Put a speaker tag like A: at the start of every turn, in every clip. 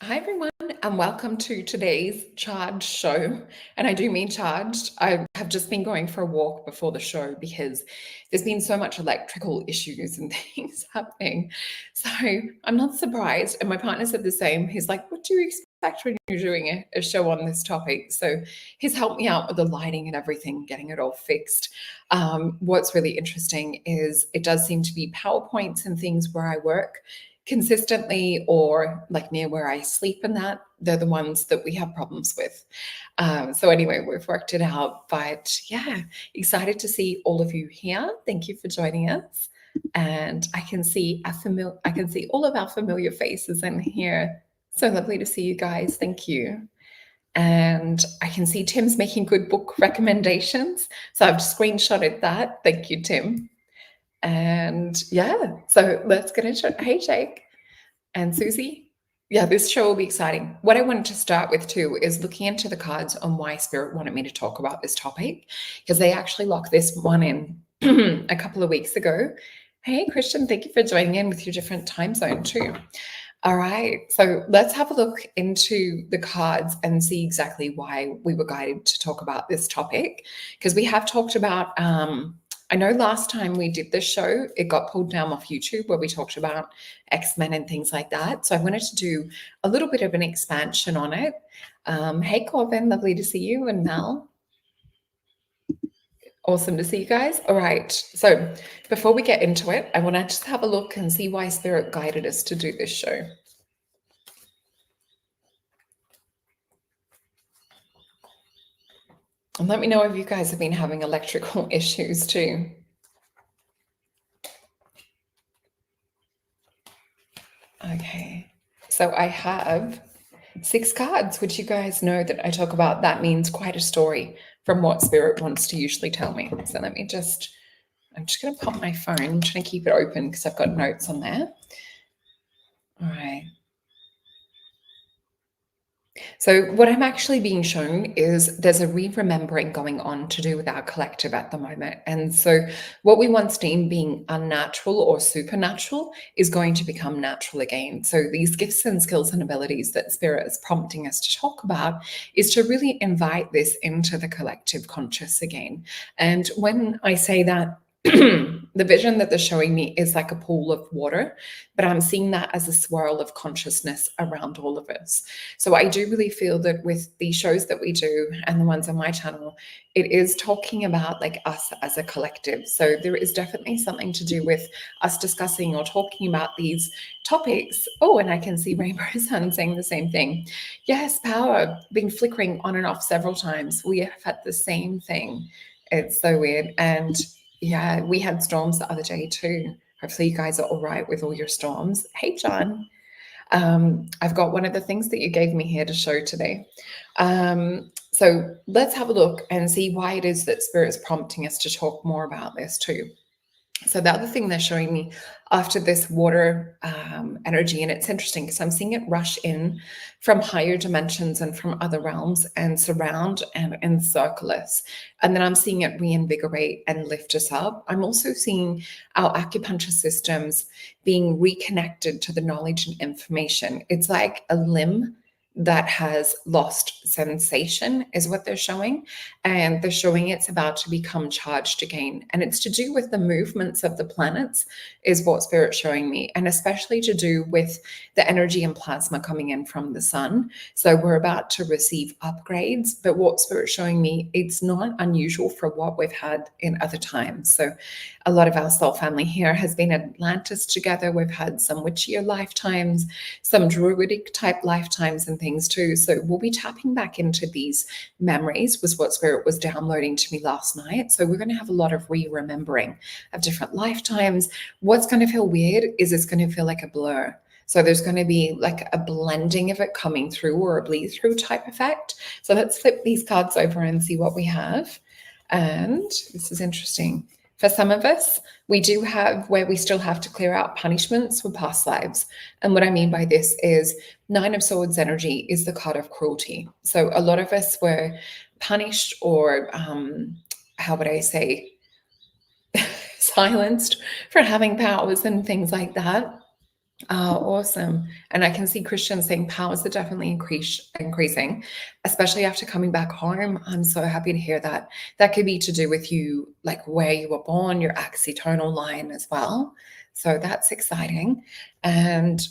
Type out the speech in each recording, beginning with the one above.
A: Hi, everyone, and welcome to today's charged show. And I do mean charged. I have just been going for a walk before the show because there's been so much electrical issues and things happening. So I'm not surprised. And my partner said the same. He's like, what do you expect when you're doing a show on this topic? So he's helped me out with the lighting and everything, getting it all fixed. What's really interesting is it does seem to be PowerPoints and things where I work consistently or like near where I sleep, and that they're the ones that we have problems with. So anyway, we've worked it out, but yeah, excited to see all of you here. Thank you for joining us. And I can see all of our familiar faces in here. So lovely to see you guys. Thank you. And I can see Tim's making good book recommendations. So I've screenshotted that. Thank you, Tim. And yeah, so let's get into it. Hey, Jake and Susie. Yeah, this show will be exciting. What I wanted to start with too is looking into the cards on why Spirit wanted me to talk about this topic, because they actually locked this one in a couple of weeks ago. Hey, Christian, thank you for joining in with your different time zone too. All right, so let's have a look into the cards and see exactly why we were guided to talk about this topic, because we have talked about I know last time we did this show, it got pulled down off YouTube where we talked about X-Men and things like that. So I wanted to do a little bit of an expansion on it. Hey, Corbin, lovely to see you, and Mel. Awesome to see you guys. All right, so before we get into it, I want to just have a look and see why Spirit guided us to do this show. And let me know if you guys have been having electrical issues too. Okay, so I have 6 cards, which you guys know that I talk about. That means quite a story from what Spirit wants to usually tell me. So I'm just going to pop my phone. I'm trying to keep it open because I've got notes on there. All right. So what I'm actually being shown is there's a re-remembering going on to do with our collective at the moment. And so what we once deemed being unnatural or supernatural is going to become natural again. So these gifts and skills and abilities that Spirit is prompting us to talk about is to really invite this into the collective conscious again. And when I say that, the vision that they're showing me is like a pool of water, but I'm seeing that as a swirl of consciousness around all of us. So I do really feel that with the shows that we do and the ones on my channel, it is talking about like us as a collective. So there is definitely something to do with us discussing or talking about these topics. Oh, and I can see Rainbow Sun saying the same thing. Yes, power been flickering on and off several times. We have had the same thing. It's so weird. And yeah, we had storms the other day too. Hopefully you guys are all right with all your storms. Hey, John. I've got one of the things that you gave me here to show today. So let's have a look and see why it is that Spirit is prompting us to talk more about this too. So the other thing they're showing me after this water energy, and it's interesting because I'm seeing it rush in from higher dimensions and from other realms and surround and encircle us. And then I'm seeing it reinvigorate and lift us up. I'm also seeing our acupuncture systems being reconnected to the knowledge and information. It's like a limb that has lost sensation is what they're showing, and they're showing it's about to become charged again, and it's to do with the movements of the planets is what Spirit's showing me, and especially to do with the energy and plasma coming in from the sun. So we're about to receive upgrades, but what Spirit's showing me, it's not unusual for what we've had in other times. So a lot of our soul family here has been Atlantis together. We've had some witchier lifetimes, some druidic type lifetimes and things too. So we'll be tapping back into these memories, was what Spirit was downloading to me last night. So we're going to have a lot of re-remembering of different lifetimes. What's going to feel weird is it's going to feel like a blur. So there's going to be like a blending of it coming through, or a bleed through type effect. So let's flip these cards over and see what we have. And this is interesting. For some of us, we do have where we still have to clear out punishments for past lives. And what I mean by this is 9 of Swords energy is the card of cruelty. So a lot of us were punished or, how would I say, silenced for having powers and things like that. Oh, awesome. And I can see Christian saying powers are definitely increasing, especially after coming back home. I'm so happy to hear that. That could be to do with you, like where you were born, your axis-tonal line as well. So that's exciting. And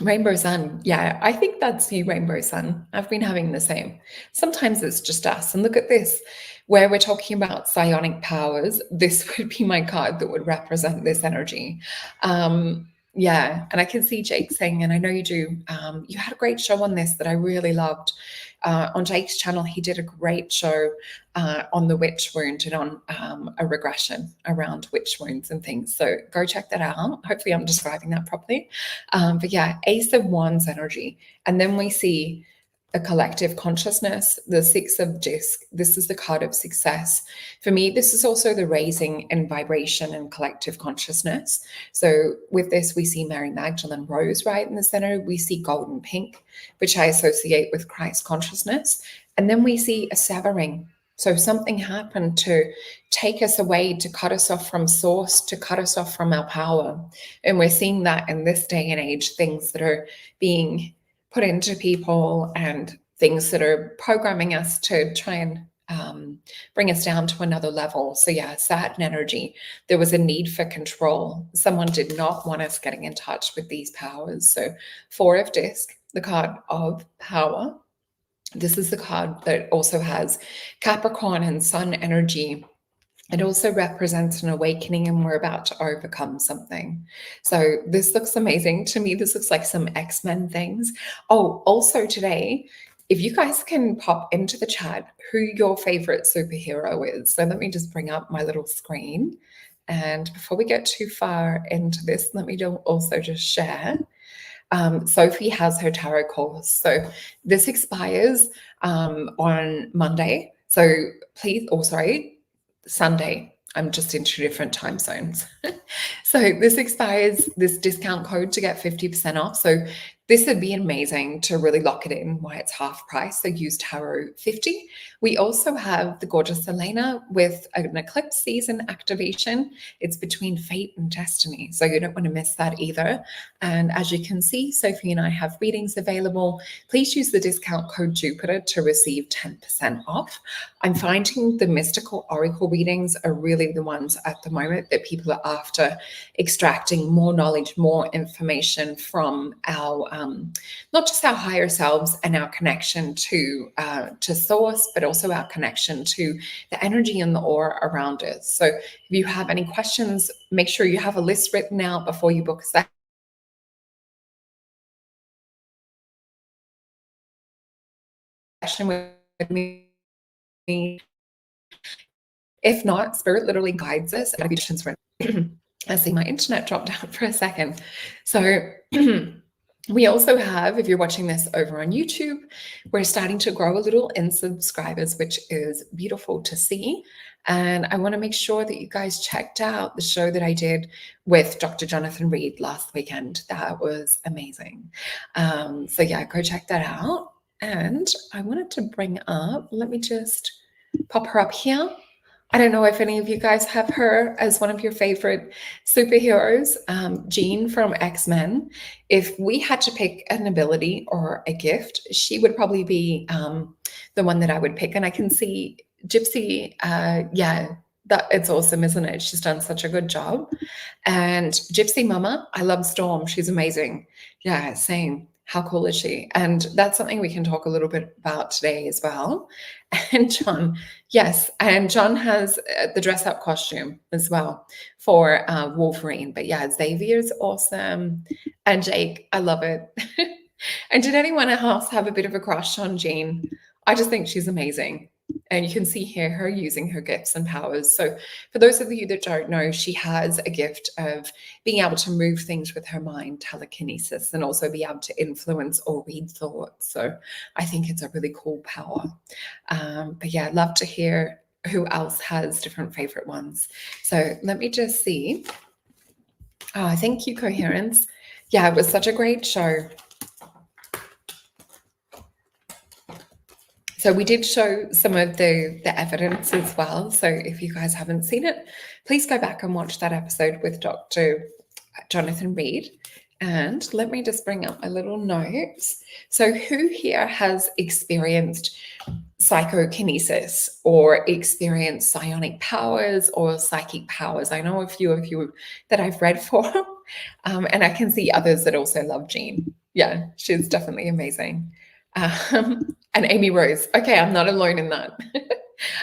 A: Rainbow Sun. Yeah, I think that's you, Rainbow Sun. I've been having the same. Sometimes it's just us. And look at this, where we're talking about psionic powers. This would be my card that would represent this energy. Yeah, and I can see Jake saying, and I know you do, you had a great show on this that I really loved. On Jake's channel, he did a great show on the witch wound and on a regression around witch wounds and things. So go check that out. Hopefully I'm describing that properly. But yeah, Ace of Wands energy. And then we see a collective consciousness, the Six of Disc. This is the card of success. For me, this is also the raising in vibration and collective consciousness. So with this, we see Mary Magdalene Rose right in the center. We see golden pink, which I associate with Christ consciousness. And then we see a severing. So something happened to take us away, to cut us off from source, to cut us off from our power. And we're seeing that in this day and age, things that are being put into people and things that are programming us to try and bring us down to another level. So yeah, Saturn energy. There was a need for control. Someone did not want us getting in touch with these powers. So Four of Disc, the card of power. This is the card that also has Capricorn and Sun energy. It also represents an awakening, and we're about to overcome something. So this looks amazing to me. This looks like some X-Men things. Oh, also today, if you guys can pop into the chat who your favorite superhero is. So let me just bring up my little screen. And before we get too far into this, let me also just share. Sophie has her tarot course. So this expires on Monday. So please, Sunday. I'm just in 2 different time zones. So this expires, this discount code to get 50% off. So this would be amazing to really lock it in while it's half price. So use Tarot 50. We also have the gorgeous Elena with an eclipse season activation. It's between fate and destiny. So you don't want to miss that either. And as you can see, Sophie and I have readings available. Please use the discount code Jupiter to receive 10% off. I'm finding the mystical oracle readings are really the ones at the moment that people are after, extracting more knowledge, more information from our, not just our higher selves and our connection to source, but also our connection to the energy and the aura around us. So if you have any questions, make sure you have a list written out before you book a session with me. If not, Spirit literally guides us. I see my internet dropped out for a second. So we also have, if you're watching this over on YouTube, we're starting to grow a little in subscribers, which is beautiful to see. And I want to make sure that you guys checked out the show that I did with Dr. Jonathan Reed last weekend. That was amazing. So yeah, go check that out. And I wanted to bring up, let me just pop her up here. I don't know if any of you guys have her as one of your favorite superheroes, Jean from X-Men. If we had to pick an ability or a gift, she would probably be the one that I would pick. And I can see Gypsy, yeah, that it's awesome, isn't it? She's done such a good job. And Gypsy Mama, I love Storm. She's amazing. Yeah, same. How cool is she? And that's something we can talk a little bit about today as well. And John, yes, and John has the dress up costume as well for Wolverine. But yeah, Xavier's awesome. And Jake, I love it. And did anyone else have a bit of a crush on Jean? I just think she's amazing. And you can see here her using her gifts and powers. So for those of you that don't know, she has a gift of being able to move things with her mind, telekinesis, and also be able to influence or read thoughts. So I think it's a really cool power. But yeah, I'd love to hear who else has different favorite ones. So let me just see. Oh, thank you, Coherence. Yeah, it was such a great show. So we did show some of the evidence as well. So if you guys haven't seen it, please go back and watch that episode with Dr. Jonathan Reed. And let me just bring up my little notes. So who here has experienced psychokinesis or experienced psionic powers or psychic powers? I know a few of you that I've read for, and I can see others that also love Jean. Yeah, she's definitely amazing. And Amy Rose. Okay, I'm not alone in that.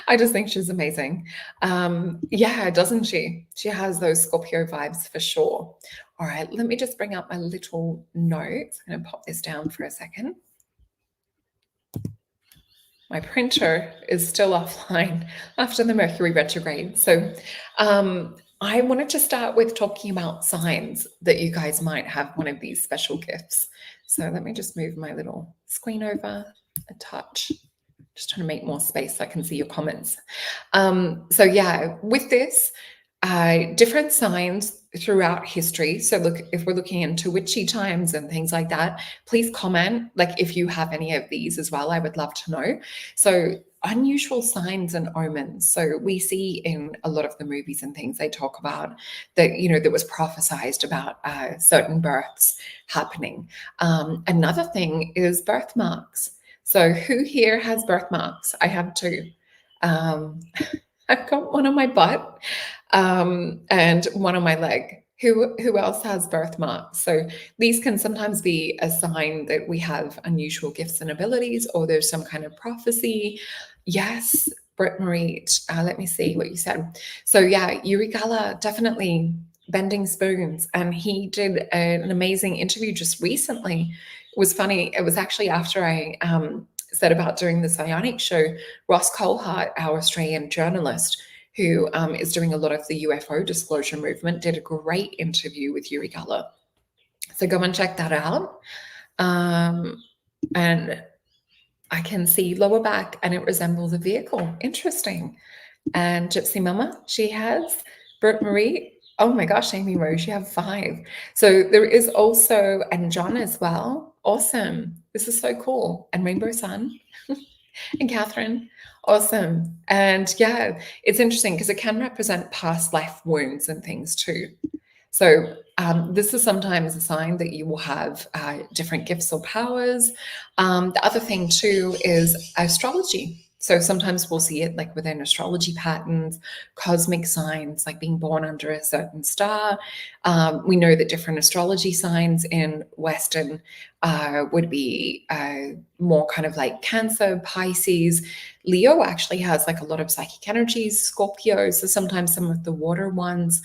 A: I just think she's amazing. Yeah, doesn't she? She has those Scorpio vibes for sure. All right, let me just bring up my little notes. I'm going to pop this down for a second. My printer is still offline after the Mercury retrograde. So I wanted to start with talking about signs that you guys might have one of these special gifts. So let me just move my little screen over a touch. Just trying to make more space so I can see your comments. So yeah, with this, different signs throughout history. So look, if we're looking into witchy times and things like that, please comment, like if you have any of these as well, I would love to know. So unusual signs and omens. So we see in a lot of the movies and things, they talk about that, you know, that was prophesized about certain births happening. Another thing is birthmarks. So who here has birthmarks? I have two. I've got one on my butt and one on my leg. Who else has birthmarks? So these can sometimes be a sign that we have unusual gifts and abilities, or there's some kind of prophecy. Yes, Britt Marie, let me see what you said. So yeah, Uri Geller, definitely bending spoons. And he did an amazing interview just recently. It was funny. It was actually after I said about doing the Psionic show. Ross Coulthart, our Australian journalist, who is doing a lot of the UFO disclosure movement, did a great interview with Uri Geller. So go and check that out. And I can see lower back and it resembles a vehicle. Interesting. And Gypsy Mama, she has. Britt Marie, oh my gosh, Amy Rose, you have 5. So there is also, and John as well. Awesome. This is so cool. And Rainbow Sun and Catherine. Awesome. And yeah, it's interesting because it can represent past life wounds and things too. So this is sometimes a sign that you will have different gifts or powers. The other thing too is astrology. So sometimes we'll see it like within astrology patterns, cosmic signs, like being born under a certain star. We know that different astrology signs in Western would be more kind of like Cancer, Pisces. Leo actually has like a lot of psychic energies, Scorpio, so sometimes some of the water ones.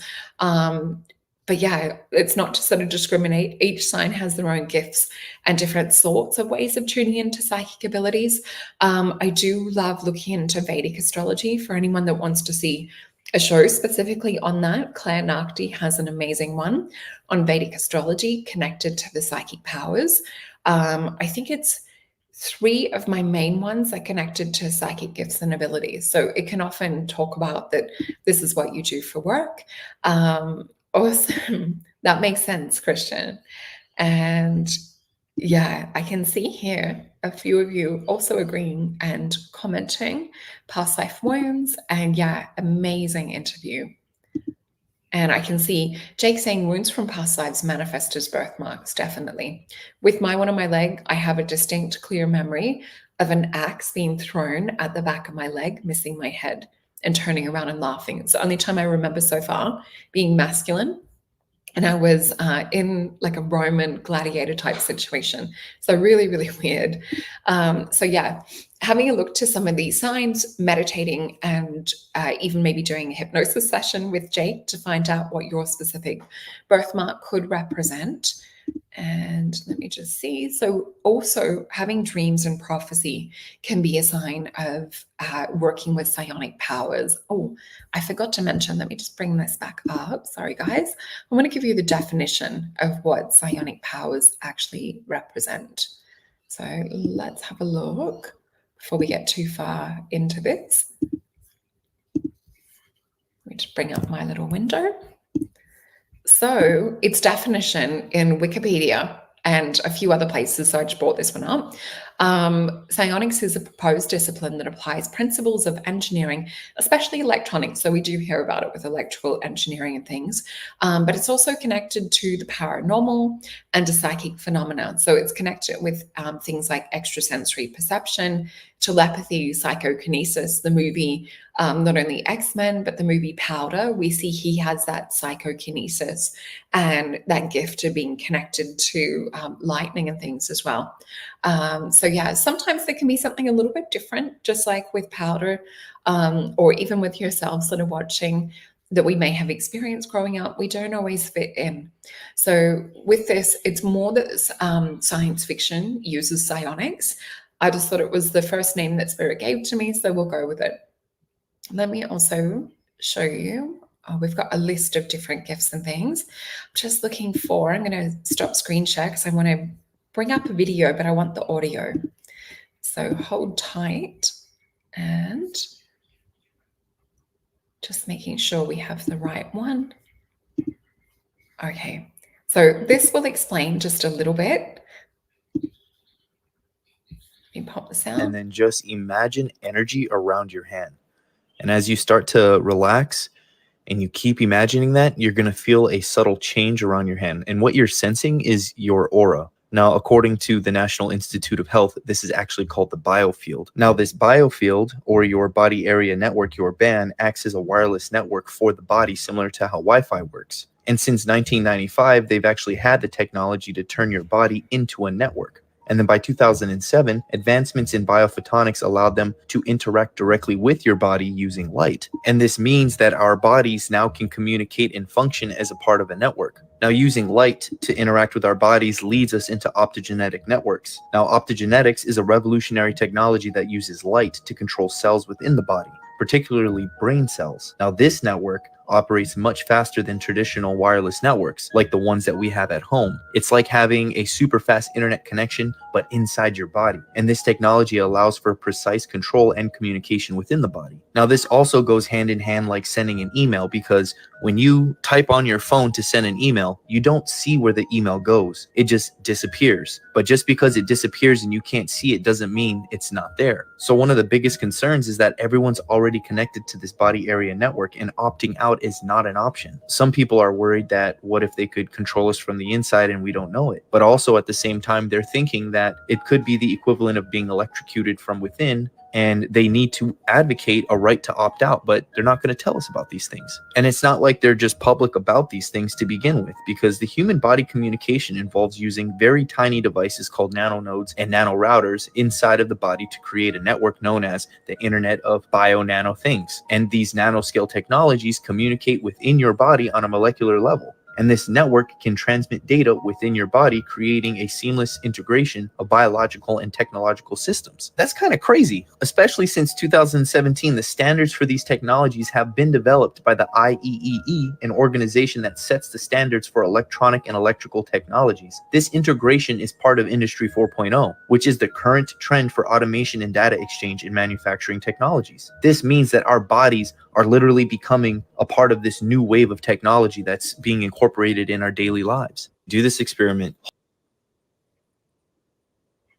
A: But yeah, it's not to sort of discriminate. Each sign has their own gifts and different sorts of ways of tuning into psychic abilities. I do love looking into Vedic astrology for anyone that wants to see a show specifically on that. Claire Narkti has an amazing one on Vedic astrology connected to the psychic powers. I think it's 3 of my main ones are connected to psychic gifts and abilities. So it can often talk about that this is what you do for work. Awesome. That makes sense, Christian. And yeah, I can see here a few of you also agreeing and commenting past life wounds. And yeah, amazing interview. And I can see Jake saying wounds from past lives manifest as birthmarks, definitely. With my one on my leg, I have a distinct, clear memory of an axe being thrown at the back of my leg, missing my head, and turning around and laughing. It's the only time I remember so far being masculine. And I was in like a Roman gladiator type situation. So really, really weird. So yeah, having a look to some of these signs, meditating, and even maybe doing a hypnosis session with Jake to find out what your specific birthmark could represent. And let me just see. So also having dreams and prophecy can be a sign of working with psionic powers. Oh, I forgot to mention, let me just bring this back up. Sorry, guys. I want to give you the definition of what psionic powers actually represent. So let's have a look before we get too far into this. Let me just bring up my little window. So its definition in Wikipedia, and a few other places. So I just brought this one up. Psionics is a proposed discipline that applies principles of engineering, especially electronics. So we do hear about it with electrical engineering and things, but it's also connected to the paranormal and to psychic phenomena. So it's connected with things like extrasensory perception, telepathy, psychokinesis. The movie, not only X-Men, but the movie Powder, we see he has that psychokinesis and that gift of being connected to lightning and things as well. So yeah, sometimes there can be something a little bit different, just like with Powder, or even with yourselves that are watching, that we may have experienced growing up. We don't always fit in. So with this, it's more that science fiction uses psionics. I just thought it was the first name that Spirit gave to me, so we'll go with it. Let me also show you. We've got a list of different gifts and things. I'm just looking for, I'm going to stop screen share because I want to bring up a video, but I want the audio. So hold tight and just making sure we have the right one. Okay, so this will explain just a little bit. Let me pop this out.
B: And then just imagine energy around your hand. And as you start to relax and you keep imagining that, you're going to feel a subtle change around your hand. And what you're sensing is your aura. Now, according to the National Institute of Health, this is actually called the biofield. Now, this biofield, or your body area network, your band, acts as a wireless network for the body, similar to how Wi-Fi works. And since 1995, they've actually had the technology to turn your body into a network. And then by 2007, advancements in biophotonics allowed them to interact directly with your body using light. And this means that our bodies now can communicate and function as a part of a network. Now, using light to interact with our bodies leads us into optogenetic networks. Now, optogenetics is a revolutionary technology that uses light to control cells within the body, particularly brain cells. Now, this network operates much faster than traditional wireless networks, like the ones that we have at home. It's like having a super fast internet connection, but inside your body. And this technology allows for precise control and communication within the body. Now, this also goes hand in hand like sending an email, because when you type on your phone to send an email, you don't see where the email goes. It just disappears. But just because it disappears and you can't see it doesn't mean it's not there. So one of the biggest concerns is that everyone's already connected to this body area network, and opting out is not an option. Some people are worried that what if they could control us from the inside and we don't know it? But also at the same time, they're thinking that it could be the equivalent of being electrocuted from within, and they need to advocate a right to opt out, but they're not going to tell us about these things. And it's not like they're just public about these things to begin with, because the human body communication involves using very tiny devices called nanonodes and nanorouters inside of the body to create a network known as the Internet of Bio-Nano Things. And these nanoscale technologies communicate within your body on a molecular level. And this network can transmit data within your body, creating a seamless integration of biological and technological systems. That's kind of crazy, especially since 2017. The standards for these technologies have been developed by the IEEE, an organization that sets the standards for electronic and electrical technologies. This integration is part of Industry 4.0, which is the current trend for automation and data exchange in manufacturing technologies. This means that our bodies are literally becoming a part of this new wave of technology that's being incorporated in our daily lives. Do this experiment.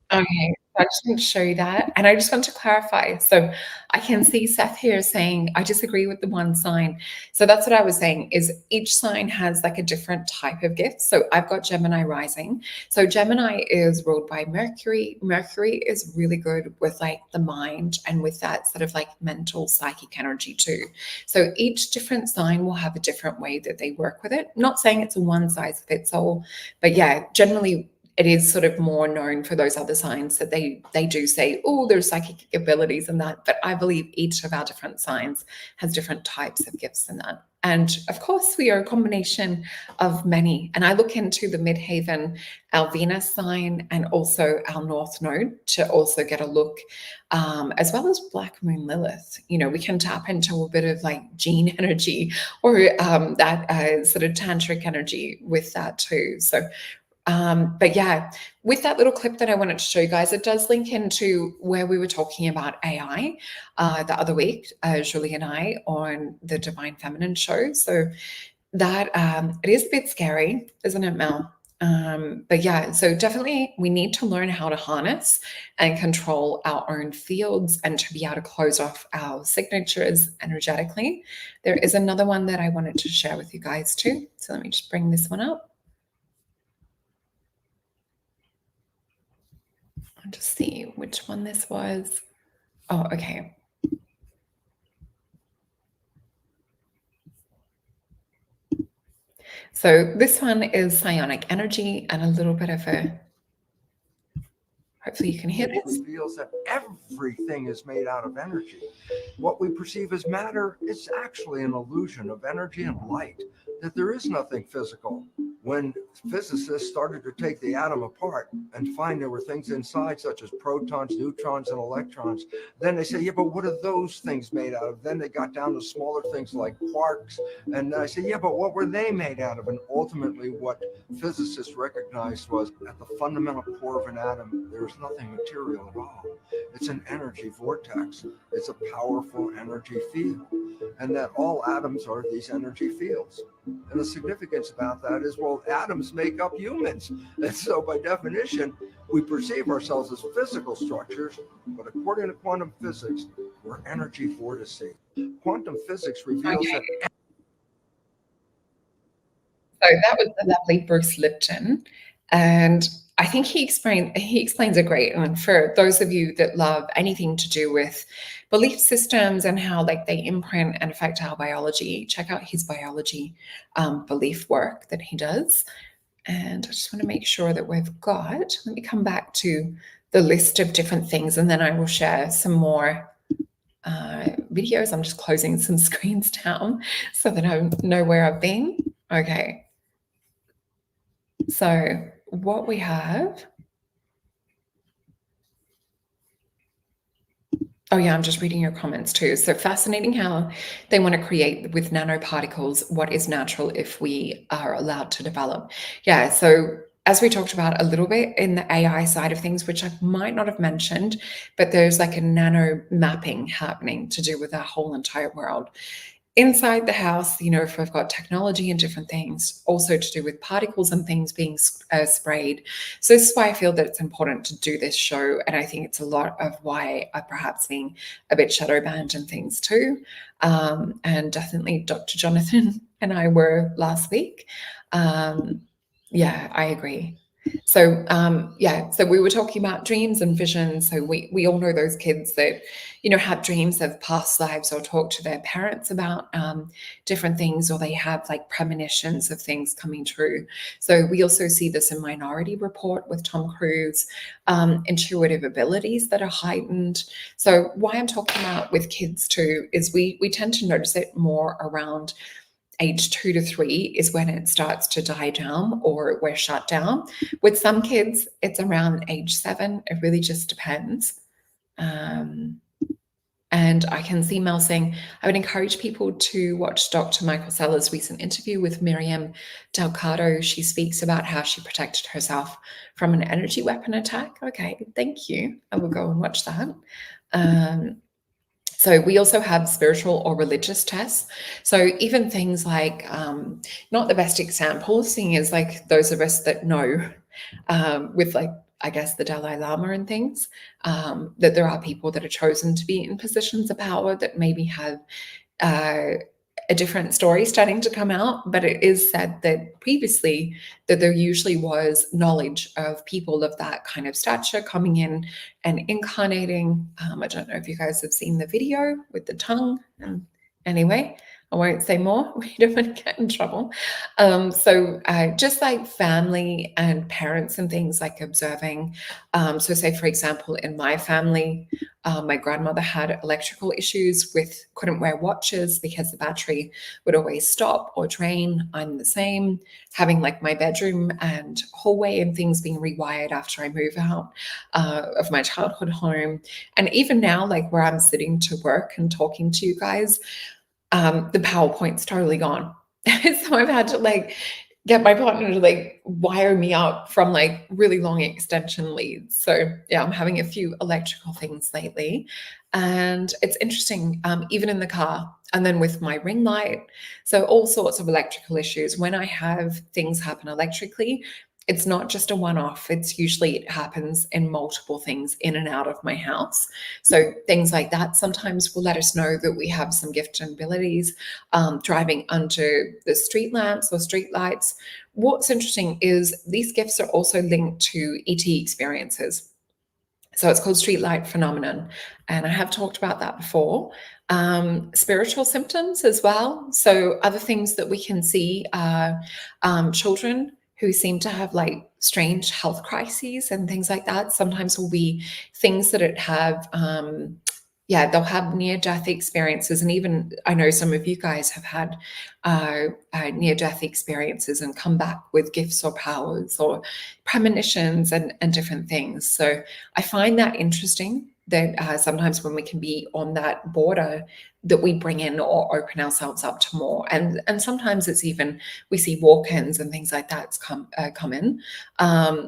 A: Okay, so I just want to show you that, and I just want to clarify. So I can see Seth here saying, I disagree with the one sign. So that's what I was saying, is each sign has like a different type of gift. So I've got Gemini rising. So Gemini is ruled by Mercury. Mercury is really good with like the mind and with that sort of like mental psychic energy too. So each different sign will have a different way that they work with it. Not saying it's a one size fits all, but yeah, generally it is sort of more known for those other signs that they do say, oh, there's psychic abilities and that. But I believe each of our different signs has different types of gifts in that. And of course, we are a combination of many. And I look into the midhaven, our Venus sign, and also our North Node to also get a look, as well as Black Moon Lilith. You know, we can tap into a bit of like gene energy or that sort of tantric energy with that too. So but yeah, with that little clip that I wanted to show you guys, it does link into where we were talking about AI the other week, Julie and I, on the Divine Feminine show. So that it is a bit scary, isn't it, Mel? But yeah, so definitely we need to learn how to harness and control our own fields and to be able to close off our signatures energetically. There is another one that I wanted to share with you guys too. So let me just bring this one up. I'll just see which one this was. Oh, okay. So this one is psionic energy and a little bit of a, hopefully you can hear
C: It
A: this.
C: reveals that everything is made out of energy. What we perceive as matter is actually an illusion of energy and light, that there is nothing physical. When physicists started to take the atom apart and find there were things inside, such as protons, neutrons, and electrons, then they say, yeah, but what are those things made out of? Then they got down to smaller things like quarks. And I say, yeah, but what were they made out of? And ultimately, what physicists recognized was at the fundamental core of an atom, there is nothing material at all. It's an energy vortex. It's a powerful energy field. And that all atoms are these energy fields. And the significance about that is, well, atoms make up humans. And so by definition, we perceive ourselves as physical structures, but according to quantum physics, we're energy vortices. Quantum physics reveals that.
A: So that was the lovely Bruce Lipton. And I think he explains it great. And for those of you that love anything to do with belief systems and how like they imprint and affect our biology, check out his biology belief work that he does. And I just want to make sure that we've got, let me come back to the list of different things and then I will share some more videos. I'm just closing some screens down so that I know where I've been. Okay. So what we have, oh yeah, I'm just reading your comments too. So fascinating how they want to create with nanoparticles what is natural if we are allowed to develop. Yeah, so as we talked about a little bit in the AI side of things, which I might not have mentioned, but there's like a nano mapping happening to do with our whole entire world. Inside the house, you know, if we've got technology and different things, also to do with particles and things being sprayed. So this is why I feel that it's important to do this show. And I think it's a lot of why I'm perhaps being a bit shadow banned and things too. And definitely Dr. Jonathan and I were last week. Yeah, I agree. So yeah, so we were talking about dreams and visions. So we all know those kids that, you know, have dreams of past lives or talk to their parents about different things, or they have like premonitions of things coming true. So we also see this in Minority Report with Tom Cruise, intuitive abilities that are heightened. So why I'm talking about with kids too is we tend to notice it more around age 2 to 3 is when it starts to die down or we're shut down. With some kids, it's around age 7. It really just depends. And I can see Mel saying, I would encourage people to watch Dr. Michael Seller's recent interview with Miriam Delgado. She speaks about how she protected herself from an energy weapon attack. Okay, thank you. I will go and watch that. So we also have spiritual or religious tests. So even things like, not the best example, seeing as like those of us that know with like, I guess the Dalai Lama and things, that there are people that are chosen to be in positions of power that maybe have a different story starting to come out, but it is said that previously that there usually was knowledge of people of that kind of stature coming in and incarnating. I don't know if you guys have seen the video with the tongue. Anyway, I won't say more. We don't want to get in trouble. So just like family and parents and things like observing. So say, for example, in my family, my grandmother had electrical issues with couldn't wear watches because the battery would always stop or drain. I'm the same, having like my bedroom and hallway and things being rewired after I move out of my childhood home. And even now, like where I'm sitting to work and talking to you guys, the PowerPoint's totally gone. So I've had to like get my partner to like wire me up from like really long extension leads. So yeah, I'm having a few electrical things lately. And it's interesting, even in the car and then with my ring light. So all sorts of electrical issues. When I have things happen electrically, it's not just a one-off. It's usually it happens in multiple things in and out of my house. So things like that sometimes will let us know that we have some gifts and abilities. Driving under the street lamps or street lights. What's interesting is these gifts are also linked to ET experiences. So it's called streetlight phenomenon. And I have talked about that before. Spiritual symptoms as well. So other things that we can see are children who seem to have like strange health crises and things like that. Sometimes will be things that it have, they'll have near-death experiences. And even I know some of you guys have had near-death experiences and come back with gifts or powers or premonitions and different things. So I find that interesting that sometimes when we can be on that border that we bring in or open ourselves up to more. And sometimes it's even, we see walk-ins and things like that come in.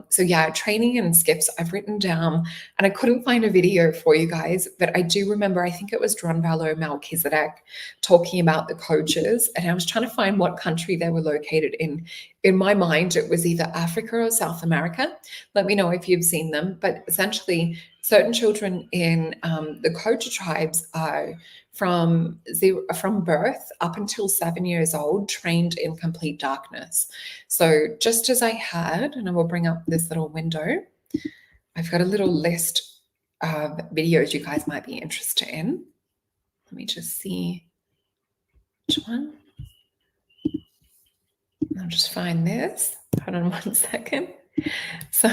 A: So yeah, training and skips I've written down, and I couldn't find a video for you guys, but I do remember, I think it was Dronvallo Melchizedek talking about the coaches, and I was trying to find what country they were located in. In my mind, it was either Africa or South America. Let me know if you've seen them, but essentially certain children in the coach tribes are from birth up until 7 years old, trained in complete darkness. So just as I had, and I will bring up this little window, I've got a little list of videos you guys might be interested in. Let me just see which one. I'll just find this. Hold on 1 second. So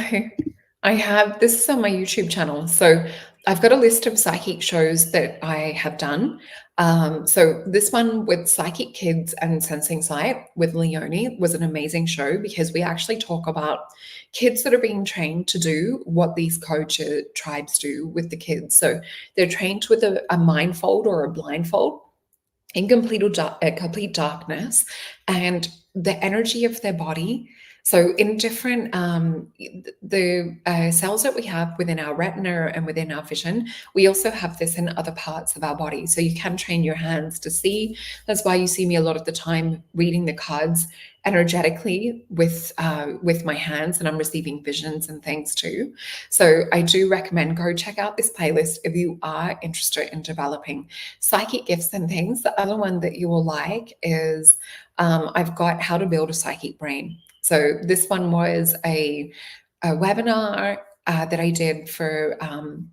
A: I have, this is on my YouTube channel. So I've got a list of psychic shows that I have done. So this one with Psychic Kids and Sensing Sight with Leonie was an amazing show because we actually talk about kids that are being trained to do what these coach tribes do with the kids. So they're trained with a mindfold or a blindfold in complete darkness, and the energy of their body. So in different, the cells that we have within our retina and within our vision, we also have this in other parts of our body. So you can train your hands to see. That's why you see me a lot of the time reading the cards energetically with my hands, and I'm receiving visions and things too. So I do recommend go check out this playlist if you are interested in developing psychic gifts and things. The other one that you will like is I've got how to build a psychic brain. So this one was a webinar that I did for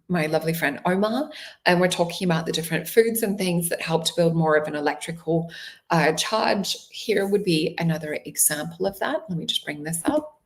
A: my lovely friend Omar, and we're talking about the different foods and things that help to build more of an electrical charge. Here would be another example of that. Let me just bring this up.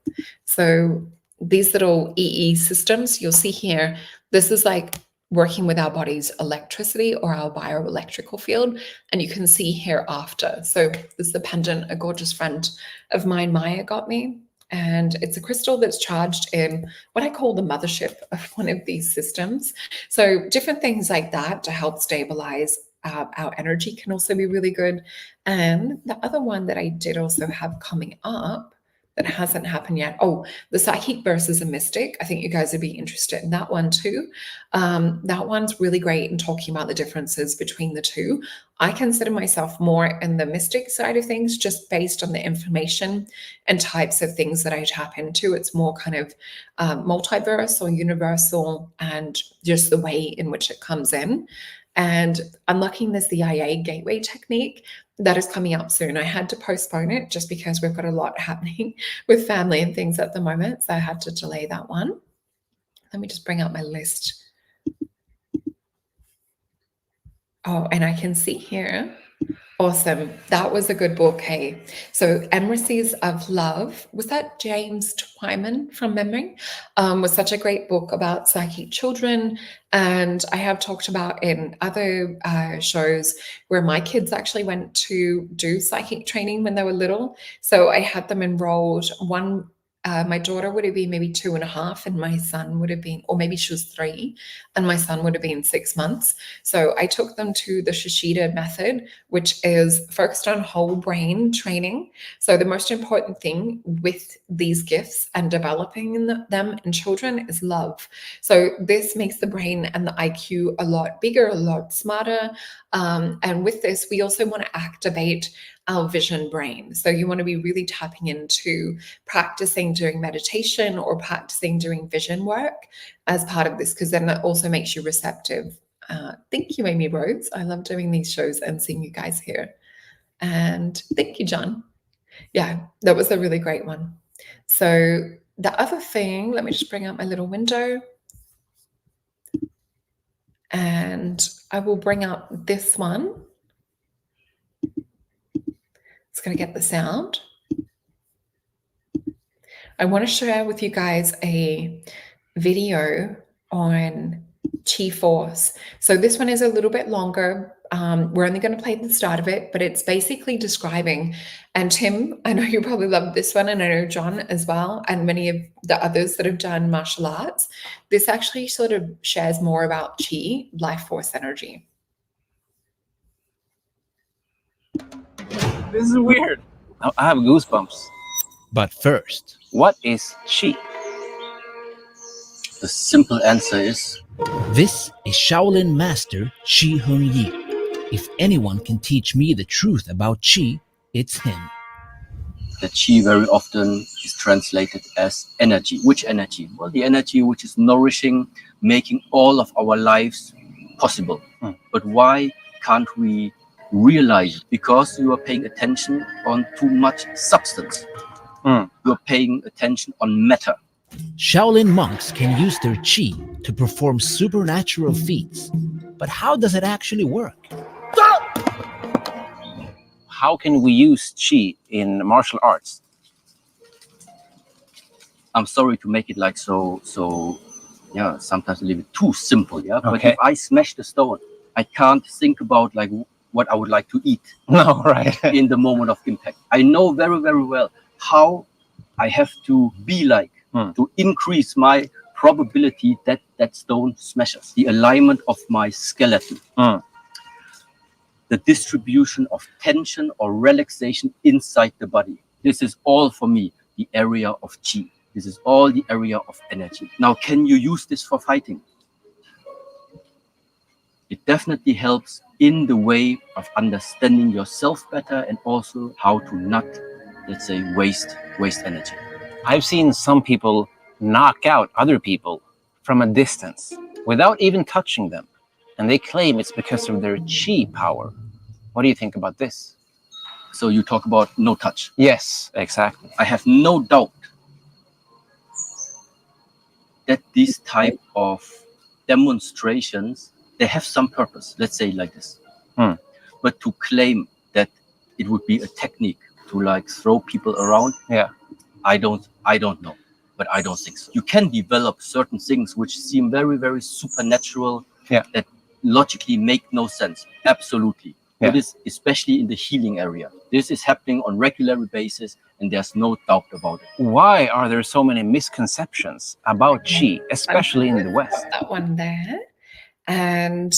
A: So these little EE systems, you'll see here, this is like working with our body's electricity or our bioelectrical field. And you can see here after. So this is the pendant a gorgeous friend of mine, Maya, got me. And it's a crystal that's charged in what I call the mothership of one of these systems. So different things like that to help stabilize our energy can also be really good. And the other one that I did also have coming up that hasn't happened yet. Oh, the psychic versus a mystic. I think you guys would be interested in that one too. That one's really great in talking about the differences between the two. I consider myself more in the mystic side of things, just based on the information and types of things that I tap into. It's more kind of multiverse or universal, and just the way in which it comes in. And unlocking the CIA gateway technique, that is coming up soon. I had to postpone it just because we've got a lot happening with family and things at the moment. So I had to delay that one. Let me just bring up my list. Oh, and I can see here. Awesome. That was a good book. Hey, so Embassies of Love, was that James Twyman from memory? Was such a great book about psychic children. And I have talked about in other shows where my kids actually went to do psychic training when they were little. So I had them enrolled. My daughter would have been maybe 2.5, and my son would have been, or maybe she was 3, and my son would have been 6 months. So I took them to the Shishida method, which is focused on whole brain training. So the most important thing with these gifts and developing them in children is love. So this makes the brain and the IQ a lot bigger, a lot smarter. And with this, we also want to activate our vision brain. So you want to be really tapping into practicing doing meditation or practicing doing vision work as part of this, because then that also makes you receptive. Thank you, Amy Rhodes. I love doing these shows and seeing you guys here. And thank you, John. Yeah, that was a really great one. So the other thing, let me just bring up my little window. And I will bring up this one. It's going to get the sound. I want to share with you guys a video on Chi Force. So this one is a little bit longer. We're only going to play the start of it, but it's basically describing, and Tim, I know you probably love this one, and I know John as well, and many of the others that have done martial arts. This actually sort of shares more about Chi, life force energy.
D: This is weird. I have goosebumps.
E: But first,
D: What is Qi? The simple answer is
E: this is Shaolin Master Qi Hung Yi. If anyone can teach me the truth about Qi, it's him.
D: that Qi very often is translated as energy. Which energy? Well, the energy which is nourishing, making all of our lives possible. But why can't we realize it? Because you are paying attention on too much substance. You're paying attention on matter.
E: Shaolin monks can use their Qi to perform supernatural feats. But how does it actually work?
D: How can we use Qi in martial arts? I'm sorry to make it like so sometimes a little bit too simple, yeah. But
F: Okay.
D: if I smash the stone, I can't think about like what I would like to eat
F: No, right.
D: in the moment of impact. I know very, very well how I have to be like to increase my probability that that stone smashes. The alignment of my skeleton. The distribution of tension or relaxation inside the body. This is all for me the area of Qi. This is all the area of energy. Now, can you use this for fighting? It definitely helps in the way of understanding yourself better and also how to not, let's say, waste energy.
F: I've seen some people knock out other people from a distance without even touching them. And they claim it's because of their Qi power. What do you think about this?
D: So you talk about no touch.
F: Yes, exactly.
D: I have no doubt that these type of demonstrations, they have some purpose, let's say like this. But to claim that it would be a technique to like throw people around, I don't know, but I don't think so. You can develop certain things which seem very, very supernatural, that logically make no sense. Absolutely. It is, especially in the healing area. This is happening on regular basis, and there's no doubt about it.
F: Why are there so many misconceptions about Qi, especially in the West?
A: That one there. And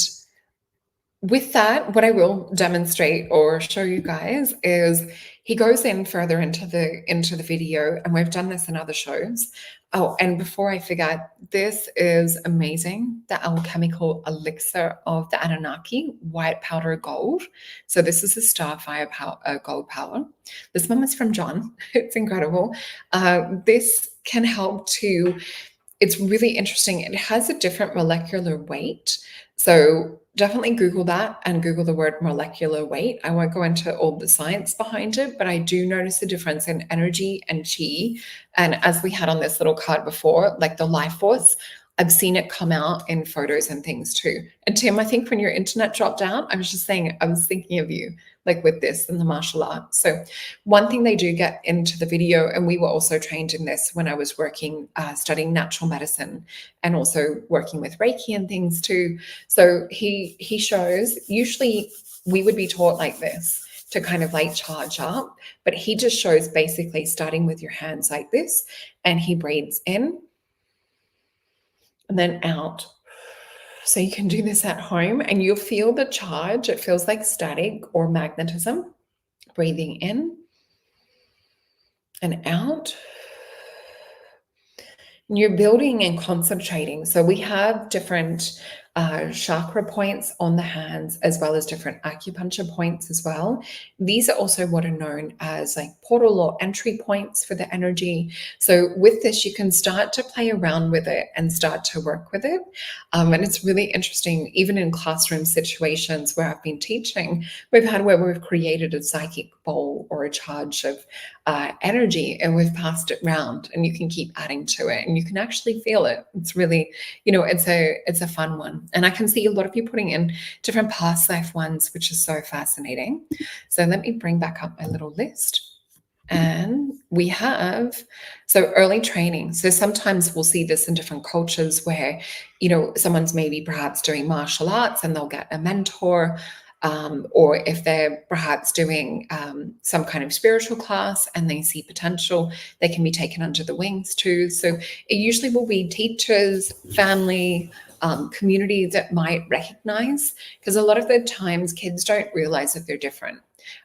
A: with that, what I will demonstrate or show you guys is he goes in further into the video, and we've done this in other shows. Oh, and before I forget, this is amazing, the alchemical elixir of the Anunnaki, white powder gold. So this is a starfire gold power. This one is from John. It's incredible. This can help to, it's really interesting. It has a different molecular weight. So definitely Google that and Google the word molecular weight. I won't go into all the science behind it, but I do notice a difference in energy and Qi. And as we had on this little card before, like the life force, I've seen it come out in photos and things too. And Tim, I think when your internet dropped out, I was just saying, I was thinking of you, like with this and the martial arts. So one thing they do get into the video, and we were also trained in this when I was working, studying natural medicine and also working with Reiki and things too. So he shows, usually we would be taught like this to kind of like charge up, but he just shows basically starting with your hands like this, and he breathes in and then out. So you can do this at home and you'll feel the charge. It feels like static or magnetism. Breathing in and out. And you're building and concentrating. So we have different chakra points on the hands, as well as different acupuncture points as well. These are also what are known as like portal or entry points for the energy. So with this, you can start to play around with it and start to work with it. And it's really interesting, even in classroom situations where I've been teaching, we've had where we've created a psychic bowl or a charge of energy, and we've passed it round, and you can keep adding to it, and you can actually feel it. It's really, it's a fun one. And I can see a lot of you putting in different past life ones, which is so fascinating. So let me bring back up my little list. And we have, so early training. So sometimes we'll see this in different cultures where, someone's maybe perhaps doing martial arts and they'll get a mentor. Or if they're perhaps doing some kind of spiritual class and they see potential, they can be taken under the wings too. So it usually will be teachers, family, community that might recognize, because a lot of the times kids don't realize that they're different.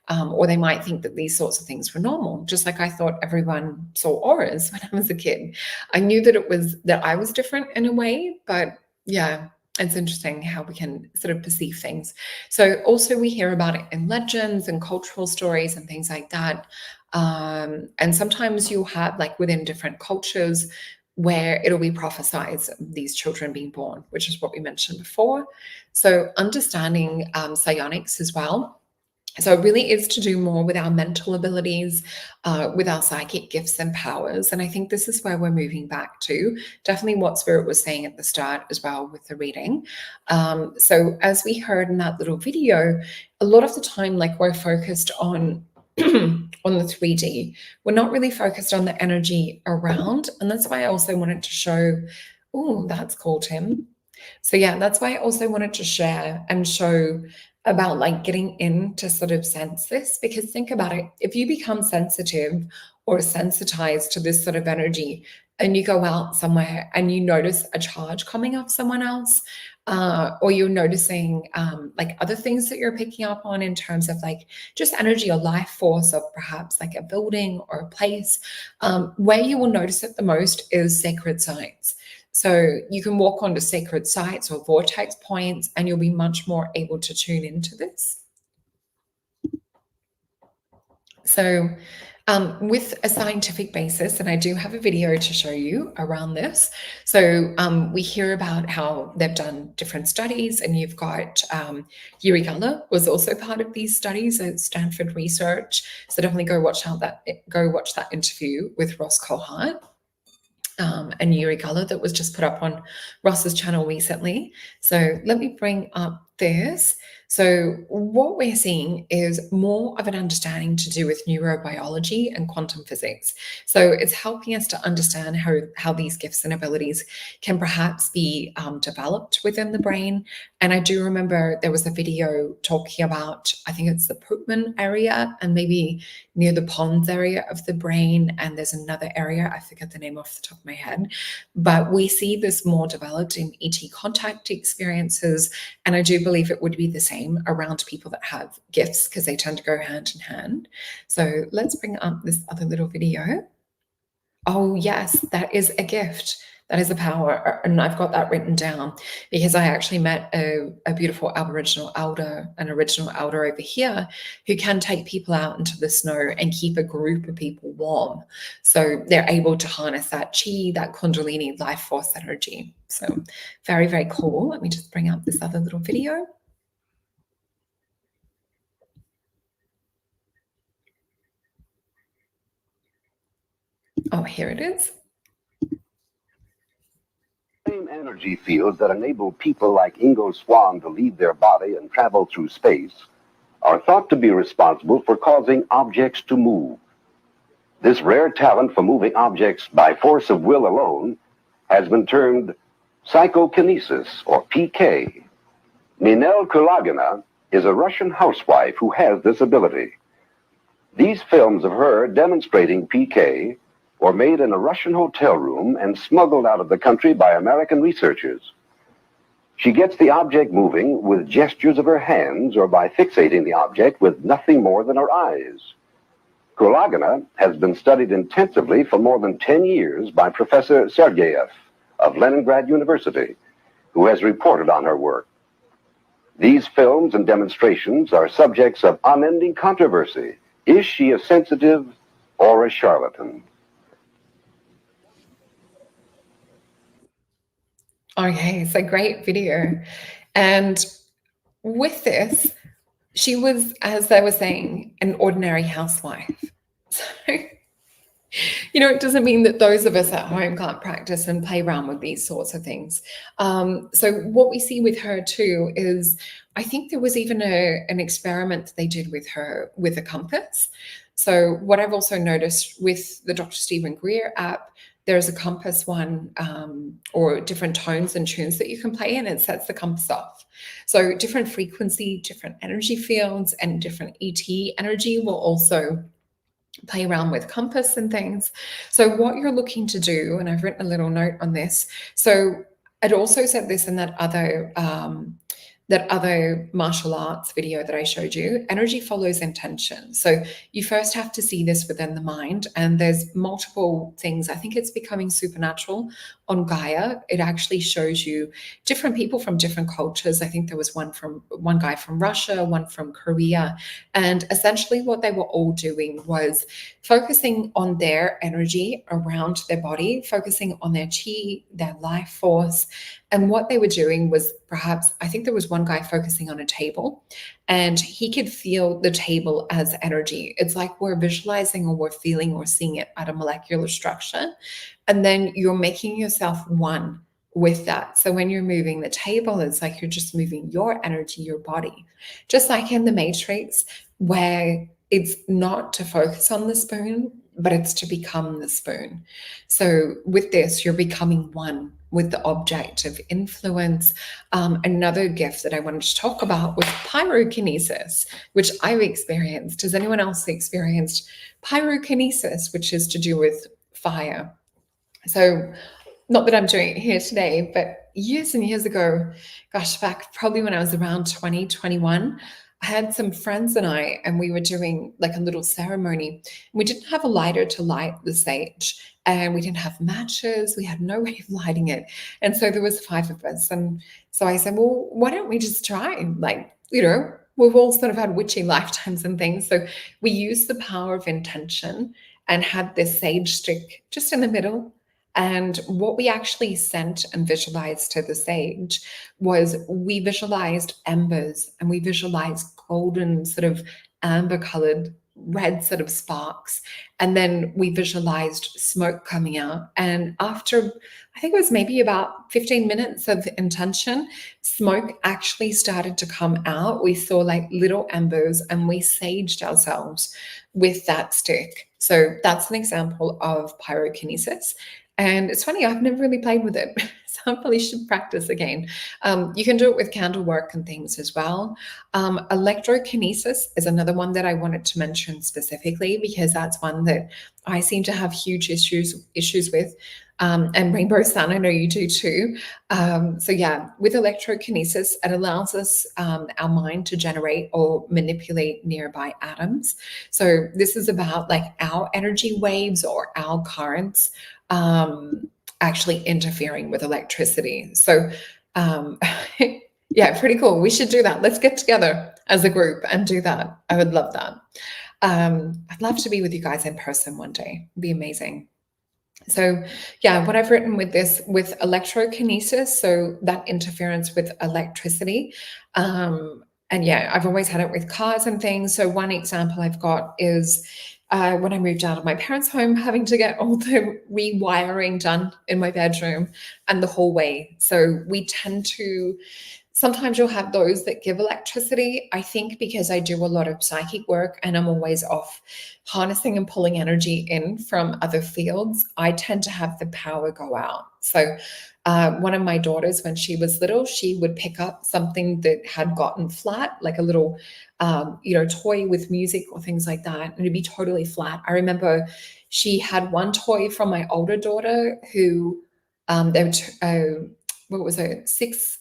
A: Or they might think that these sorts of things were normal, just like I thought everyone saw auras when I was a kid. I knew that I was different in a way, but yeah, it's interesting how we can sort of perceive things. So also we hear about it in legends and cultural stories and things like that. And sometimes you'll have like within different cultures where it'll be prophesied these children being born, which is what we mentioned before. So understanding psionics as well. So it really is to do more with our mental abilities, with our psychic gifts and powers. And I think this is where we're moving back to, definitely what Spirit was saying at the start as well with the reading. So as we heard in that little video, a lot of the time, like we're focused on the 3D. We're not really focused on the energy around. And that's why I also wanted to show, oh, that's cool, Tim. So yeah, that's why I also wanted to share and show about like getting in to sort of sense this, because think about it, if you become sensitive or sensitized to this sort of energy and you go out somewhere and you notice a charge coming off someone else, or you're noticing like other things that you're picking up on in terms of like just energy or life force of perhaps like a building or a place, where you will notice it the most is sacred sites. So you can walk onto sacred sites or vortex points and you'll be much more able to tune into this. So with a scientific basis, and I do have a video to show you around this. So we hear about how they've done different studies, and you've got Uri Geller was also part of these studies at Stanford Research. So definitely go watch that interview with Ross Cohart. And Uri Geller that was just put up on Ross's channel recently. So let me bring up this. So what we're seeing is more of an understanding to do with neurobiology and quantum physics. So it's helping us to understand how these gifts and abilities can perhaps be developed within the brain. And I do remember there was a video talking about, I think it's the Putman area and maybe near the Pons area of the brain. And there's another area, I forget the name off the top of my head, but we see this more developed in ET contact experiences. And I do believe it would be the same around people that have gifts, because they tend to go hand in hand. So let's bring up this other little video. Oh yes, that is a gift. That is a power. And I've got that written down because I actually met a beautiful Aboriginal elder, an original elder over here, who can take people out into the snow and keep a group of people warm. So they're able to harness that chi, that Kundalini life force energy. So very, very cool. Let me just bring up this other little video. Oh, here it is.
G: Same energy fields that enable people like Ingo Swann to leave their body and travel through space are thought to be responsible for causing objects to move. This rare talent for moving objects by force of will alone has been termed psychokinesis, or PK. Ninel Kulagina is a Russian housewife who has this ability. These films of her demonstrating PK were made in a Russian hotel room and smuggled out of the country by American researchers. She gets the object moving with gestures of her hands or by fixating the object with nothing more than her eyes. Kulagina has been studied intensively for more than 10 years by Professor Sergeyev of Leningrad University, who has reported on her work. These films and demonstrations are subjects of unending controversy. Is she a sensitive or a charlatan?
A: Okay, it's a great video. And with this, she was, as they were saying, an ordinary housewife. So, it doesn't mean that those of us at home can't practice and play around with these sorts of things. So what we see with her too is, I think there was even an experiment they did with her with a compass. So what I've also noticed with the Dr. Stephen Greer app, there's a compass one or different tones and tunes that you can play in. It sets the compass off. So different frequency, different energy fields, and different ET energy will also play around with compass and things. So what you're looking to do, and I've written a little note on this. So I'd also said this in that other martial arts video that I showed you, energy follows intention. So you first have to see this within the mind, and there's multiple things. I think it's becoming supernatural on Gaia. It actually shows you different people from different cultures. I think there was one guy from Russia, one from Korea. And essentially what they were all doing was focusing on their energy around their body, focusing on their chi, their life force. And what they were doing was I think there was one guy focusing on a table, and he could feel the table as energy. It's like we're visualizing or we're feeling or seeing it at a molecular structure. And then you're making yourself one with that. So when you're moving the table, it's like you're just moving your energy, your body. Just like in the Matrix, where it's not to focus on the spoon, but it's to become the spoon. So with this, you're becoming one with the object of influence. Another gift that I wanted to talk about was pyrokinesis, which I've experienced. Has anyone else experienced pyrokinesis, which is to do with fire? So not that I'm doing it here today, but years and years ago, gosh, back probably when I was around 20, 21, I had some friends and we were doing like a little ceremony. We didn't have a lighter to light the sage, and we didn't have matches. We had no way of lighting it. And so there was 5 of us. And so I said, well, why don't we just try? Like, we've all sort of had witchy lifetimes and things. So we used the power of intention and had this sage stick just in the middle. And what we actually sent and visualized to the sage was we visualized embers, and we visualized golden sort of amber colored red sort of sparks. And then we visualized smoke coming out. And after, I think it was maybe about 15 minutes of intention, smoke actually started to come out. We saw like little embers, and we saged ourselves with that stick. So that's an example of pyrokinesis. And it's funny, I've never really played with it, so I probably should practice again. You can do it with candle work and things as well. Electrokinesis is another one that I wanted to mention specifically, because that's one that I seem to have huge issues with. And Rainbow Sun, I know you do too. So yeah, with electrokinesis, it allows us, our mind to generate or manipulate nearby atoms. So this is about like our energy waves or our currents actually interfering with electricity. So yeah, pretty cool. We should do that. Let's get together as a group and do that. I would love that. I'd love to be with you guys in person one day. It'd be amazing. So yeah, what I've written with this, with electrokinesis, so that interference with electricity. And yeah, I've always had it with cars and things. So one example I've got is when I moved out of my parents' home, having to get all the rewiring done in my bedroom and the hallway. So we tend to, sometimes you'll have those that give electricity. I think because I do a lot of psychic work and I'm always off harnessing and pulling energy in from other fields, I tend to have the power go out. So one of my daughters, when she was little, she would pick up something that had gotten flat, like a little, toy with music or things like that, and it'd be totally flat. I remember she had one toy from my older daughter who, they were, what was it, six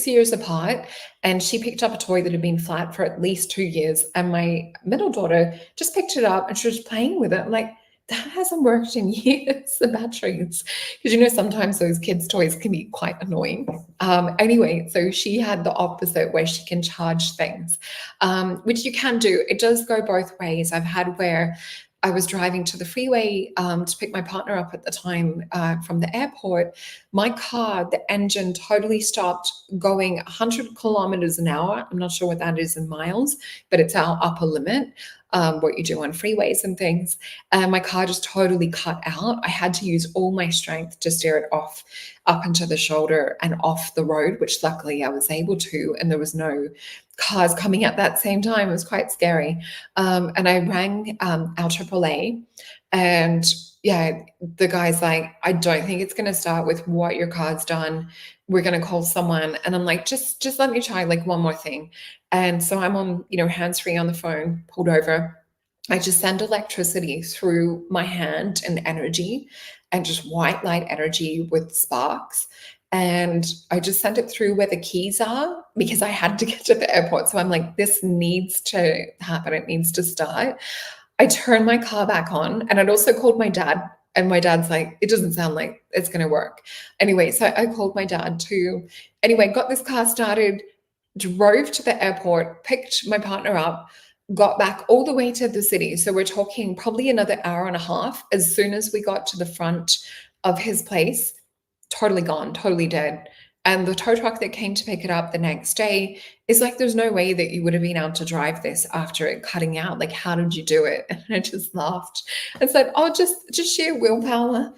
A: years apart, and she picked up a toy that had been flat for at least 2 years, and my middle daughter just picked it up and she was playing with it. I'm like, that hasn't worked in years, the batteries, because you know sometimes those kids' toys can be quite annoying. Anyway, so she had the opposite where she can charge things, which you can do. It does go both ways. I've had where I was driving to the freeway to pick my partner up at the time from the airport. My car, the engine totally stopped going 100 kilometers an hour. I'm not sure what that is in miles, but it's our upper limit. What you do on freeways and things. And my car just totally cut out. I had to use all my strength to steer it off up into the shoulder and off the road, which luckily I was able to, and there was no cars coming at that same time. It was quite scary. And I rang our AAA, and yeah, the guy's like, I don't think it's going to start with what your car's done. We're going to call someone. And I'm like, just let me try like one more thing. And so I'm on, hands-free on the phone, pulled over. I just send electricity through my hand and energy, and just white light energy with sparks. And I just sent it through where the keys are, because I had to get to the airport. So I'm like, this needs to happen. It needs to start. I turned my car back on, and I'd also called my dad. And my dad's like, it doesn't sound like it's going to work. Anyway, so I called my dad too. Anyway, got this car started, drove to the airport, picked my partner up, got back all the way to the city. So we're talking probably another hour and a half. As soon as we got to the front of his place, totally gone, totally dead. And the tow truck that came to pick it up the next day is like, there's no way that you would have been able to drive this after it cutting out. Like, how did you do it? And I just laughed and said, oh, just sheer willpower.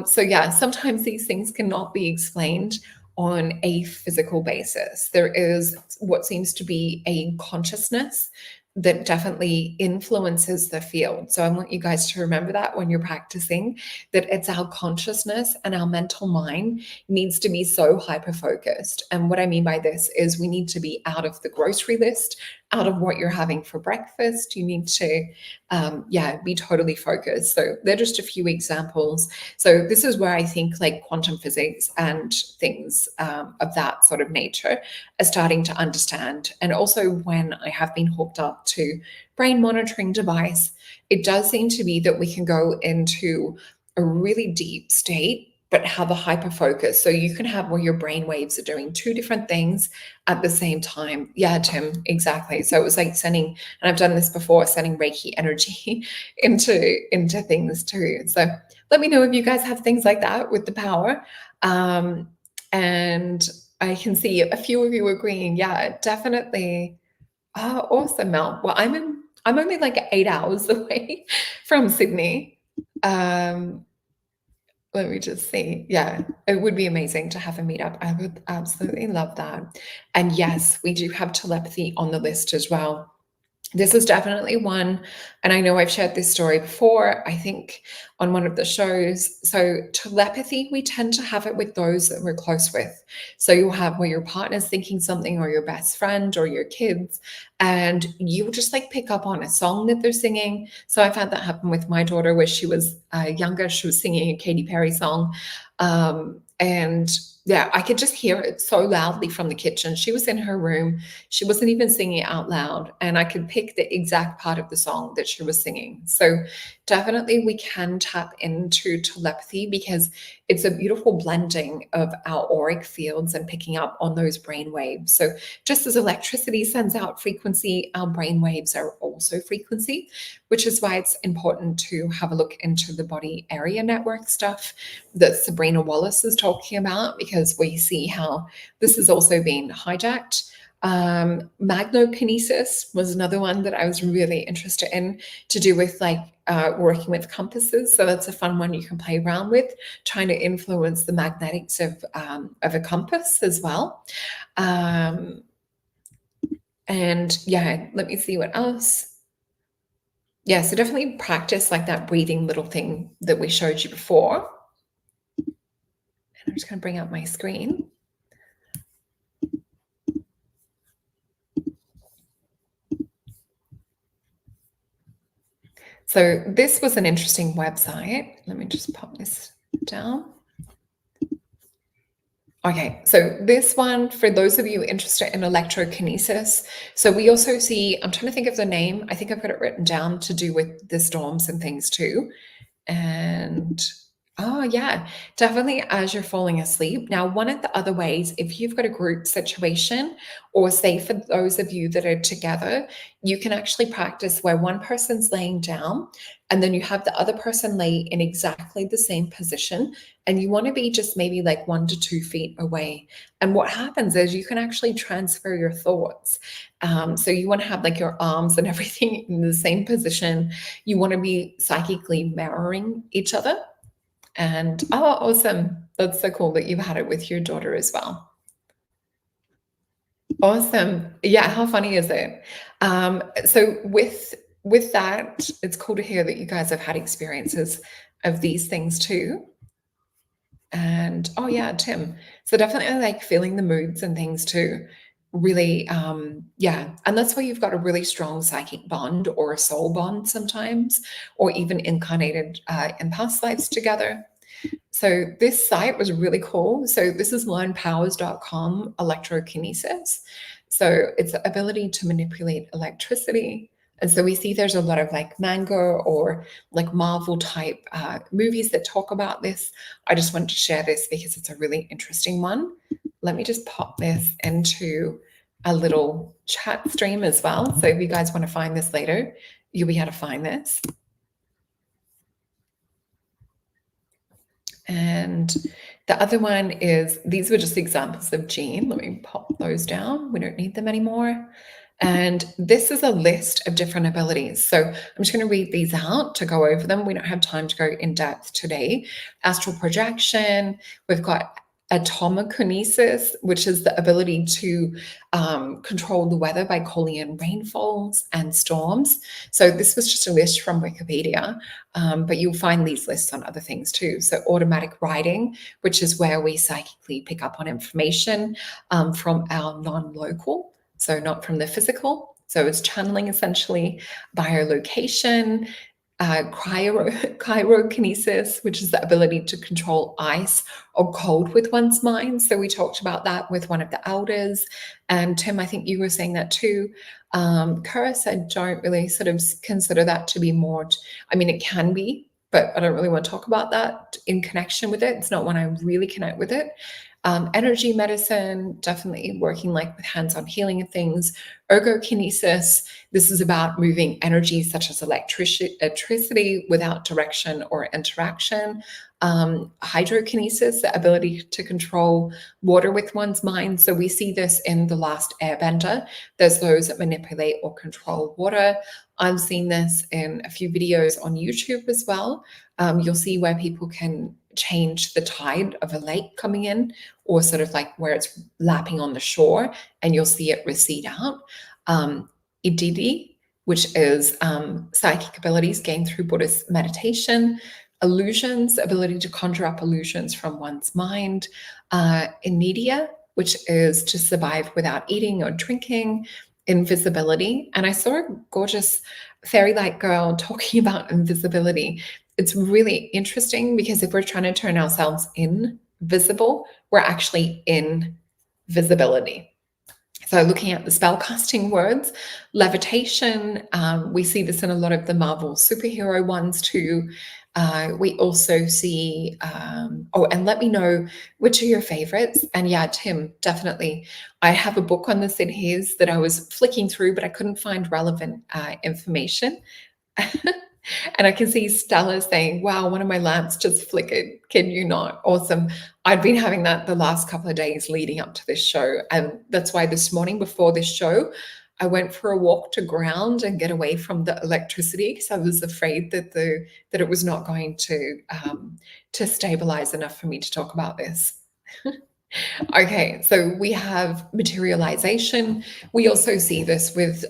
A: So yeah, sometimes these things cannot be explained on a physical basis. There is what seems to be a consciousness that definitely influences the field. So I want you guys to remember that when you're practicing, that it's our consciousness and our mental mind needs to be so hyper-focused. And what I mean by this is we need to be out of the grocery list, out of what you're having for breakfast. You need to, be totally focused. So they're just a few examples. So this is where I think like quantum physics and things of that sort of nature are starting to understand. And also when I have been hooked up to brain monitoring device, it does seem to be that we can go into a really deep state, but have a hyper focus. So you can have where your brain waves are doing two different things at the same time. Yeah, Tim, exactly. So it was like sending, and I've done this before, sending Reiki energy into things too. So let me know if you guys have things like that with the power. And I can see a few of you agreeing. Yeah, definitely. Oh, awesome, Mel. Well, I'm only like 8 hours away from Sydney. Let me just see. Yeah, it would be amazing to have a meetup. I would absolutely love that. And yes, we do have telepathy on the list as well. This is definitely one, and I know I've shared this story before, I think on one of the shows. So telepathy, we tend to have it with those that we're close with. So you'll have where your partner's thinking something, or your best friend, or your kids, and you just like pick up on a song that they're singing. So I've had that happen with my daughter where she was younger. She was singing a Katy Perry song, and yeah, I could just hear it so loudly from the kitchen. She was in her room. She wasn't even singing it out loud. And I could pick the exact part of the song that she was singing. So definitely we can tap into telepathy, because it's a beautiful blending of our auric fields and picking up on those brain waves. So just as electricity sends out frequency, our brain waves are also frequency, which is why it's important to have a look into the body area network stuff that Sabrina Wallace is talking about, because we see how this has also been hijacked. Magnokinesis was another one that I was really interested in, to do with like working with compasses. So that's a fun one you can play around with, trying to influence the magnetics of a compass as well. And yeah, let me see what else. Yeah, so definitely practice like that breathing little thing that we showed you before. And I'm just going to bring up my screen. So this was an interesting website. Let me just pop this down. Okay, so this one, for those of you interested in electrokinesis, so we also see, I'm trying to think of the name, I think I've got it written down, to do with the storms and things too. And oh yeah, definitely as you're falling asleep. Now, one of the other ways, if you've got a group situation, or say for those of you that are together, you can actually practice where one person's laying down and then you have the other person lay in exactly the same position, and you want to be just maybe like 1 to 2 feet away. And what happens is you can actually transfer your thoughts. So you want to have like your arms and everything in the same position. You want to be psychically mirroring each other. And oh, awesome. That's so cool that you've had it with your daughter as well. Awesome. Yeah, how funny is it? So with that, it's cool to hear that you guys have had experiences of these things too. And oh yeah, Tim. So definitely like feeling the moods and things too. Really, yeah. And that's why you've got a really strong psychic bond or a soul bond sometimes, or even incarnated in past lives together. So this site was really cool. So this is learnpowers.com, electrokinesis. So it's the ability to manipulate electricity. And so we see there's a lot of like manga or like Marvel type movies that talk about this. I just wanted to share this because it's a really interesting one. Let me just pop this into a little chat stream as well. So if you guys want to find this later, you'll be able to find this. And the other one is, these were just examples of gene. Let me pop those down. We don't need them anymore. And this is a list of different abilities. So I'm just going to read these out to go over them. We don't have time to go in depth today. Astral projection. We've got atomokinesis, which is the ability to control the weather by calling in rainfalls and storms. So this was just a list from Wikipedia, but you'll find these lists on other things too. So automatic writing, which is where we psychically pick up on information from our non-local, so not from the physical. So it's channeling essentially. Biolocation, cryokinesis, which is the ability to control ice or cold with one's mind. So we talked about that with one of the elders. And Tim, I think you were saying that too. Curtis, I don't really sort of consider that to be more, I mean, it can be, but I don't really want to talk about that in connection with it. It's not when I really connect with it. Energy medicine, definitely working like with hands-on healing and things. Ergokinesis, this is about moving energy such as electricity without direction or interaction. Hydrokinesis, the ability to control water with one's mind. So we see this in The Last Airbender. There's those that manipulate or control water. I've seen this in a few videos on YouTube as well. You'll see where people can change the tide of a lake coming in, or sort of like where it's lapping on the shore, and you'll see it recede out. Ididi, which is psychic abilities gained through Buddhist meditation. Illusions, ability to conjure up illusions from one's mind. Inedia, which is to survive without eating or drinking. Invisibility. And I saw a gorgeous fairy-like girl talking about invisibility. It's really interesting because if we're trying to turn ourselves invisible, we're actually in visibility. So looking at the spellcasting words, levitation, we see this in a lot of the Marvel superhero ones too. We also see, oh, and let me know which are your favorites. And yeah, Tim, definitely. I have a book on this in his that I was flicking through, but I couldn't find relevant information. And I can see Stella saying, wow, one of my lamps just flickered. Can you not? Awesome. I'd been having that the last couple of days leading up to this show. And that's why this morning before this show, I went for a walk to ground and get away from the electricity because I was afraid that it was not going to stabilize enough for me to talk about this. Okay, so we have materialization. We also see this with